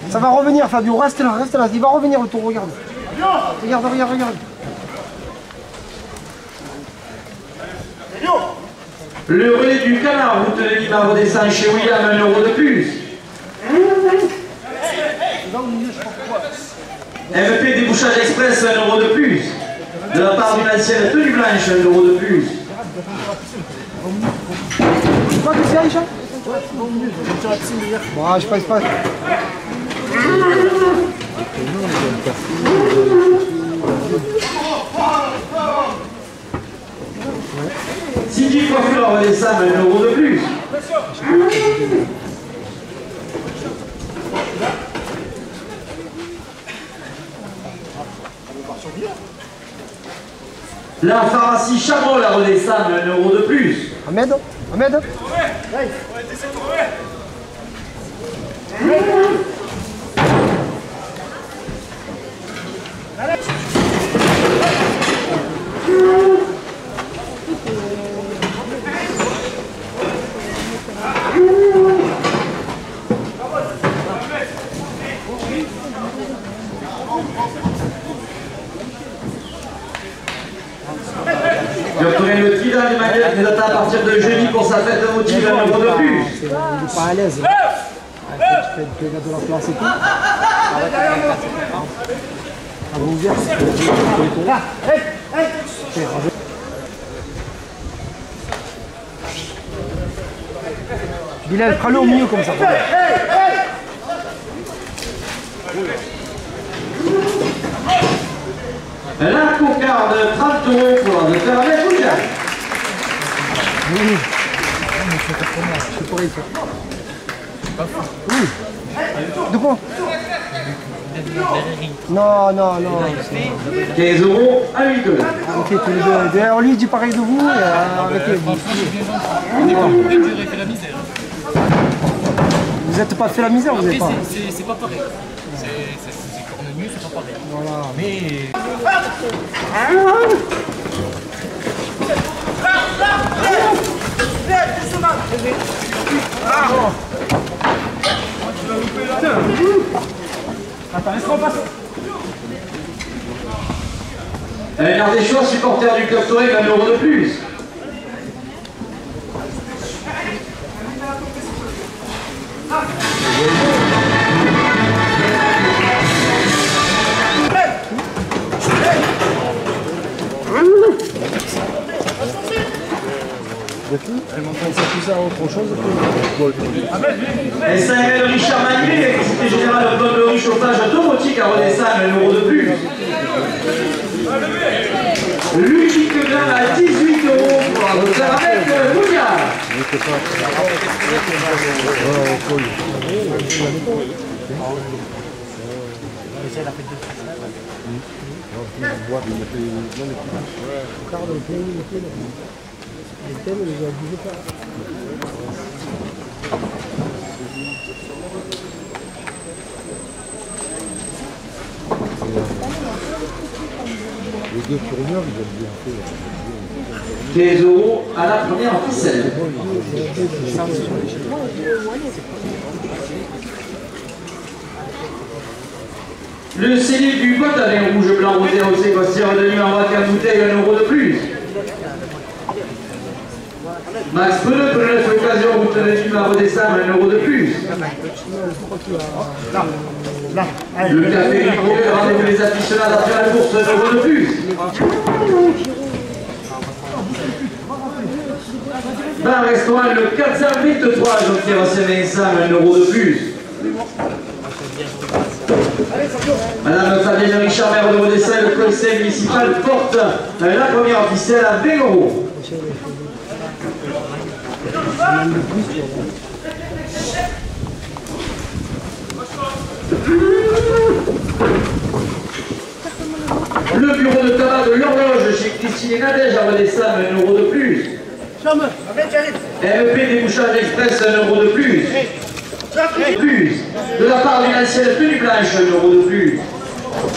Ça va revenir, Fabio, reste là, il va revenir le tour, regarde. Regarde, regarde, regarde. Le relais du canard, route de Lima Rodessa chez William, 1 euro de plus. MP débouchage express, 1 euro de plus. De la part d'une ancienne tenue blanche, 1 euro de plus. Tu crois que c'est Aïcha? Bon, je passe pas. Cindy Coiffure à Rodessa, 1 euro de plus. La pharmacie Chabrol à Rodessa, 1 euro de plus. Ahmed, Ahmed. ça fait te motive 1 euro de plus. Il n'est pas à l'aise. Tu fais de la place et tout. À vous dire, c'est là. Bilal, prends-le au milieu comme ça. La cocarde 30 euros pour la faire avec vous. Oui. C'est pareil ça. Oui. De quoi? Non, non, non. 15 euros à 8 $. Ok, tous les deux. On lui dit pareil de vous et arrêtez. Vous n'êtes pas fait la misère, vous n'êtes pas. C'est pas pareil. C'est cornemuse, c'est pas pareil. Voilà. Mais. Attends, laisse-moi passer. L'Ardéchois, supporter du Club Touareg, 1 euro de plus. C'est autre chose que... Et Samuel Richard Magnier, l'électricité générale de plomberie chauffage automatique à redescendre 1 euro de plus. Ludique Blanc à 18 euros pour la refaire avec Bouillard. Les deux tourneurs, ils ont bien fait. 15 euros à la première ficelle. Le CD du pote avec un rouge, blanc, rosé, rosé, Costière de nuit en boîte à bouteille, 1 euro de plus. Max Peleux, pour notre occasion, route de nuit à redescendre, 1 euro de plus. Le café du Progrès, rendez-vous les aficionados après la course, 1 euro de plus. Bar restaurant le 423, Jean-Pierre Séverin, 1 euro de plus. Madame Fabienne Richard, maire de Rodessin, le conseil municipal porte la première officielle à 20 euros. Le bureau de tabac de l'horloge chez Christine et Nadège à Rodessin, 1 euro de plus. MEP débouchage express, 1 euro de plus. De la part d'une ancienne tenue blanche, 1 euro de plus.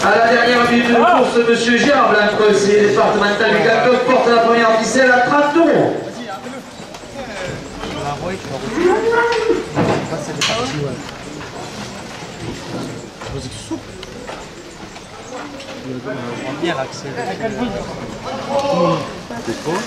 À la dernière minute de course, monsieur Gérard Blanc, conseiller départemental du Canton, porte la première ficelle à 30 euros. Bien accès. C'est quoi?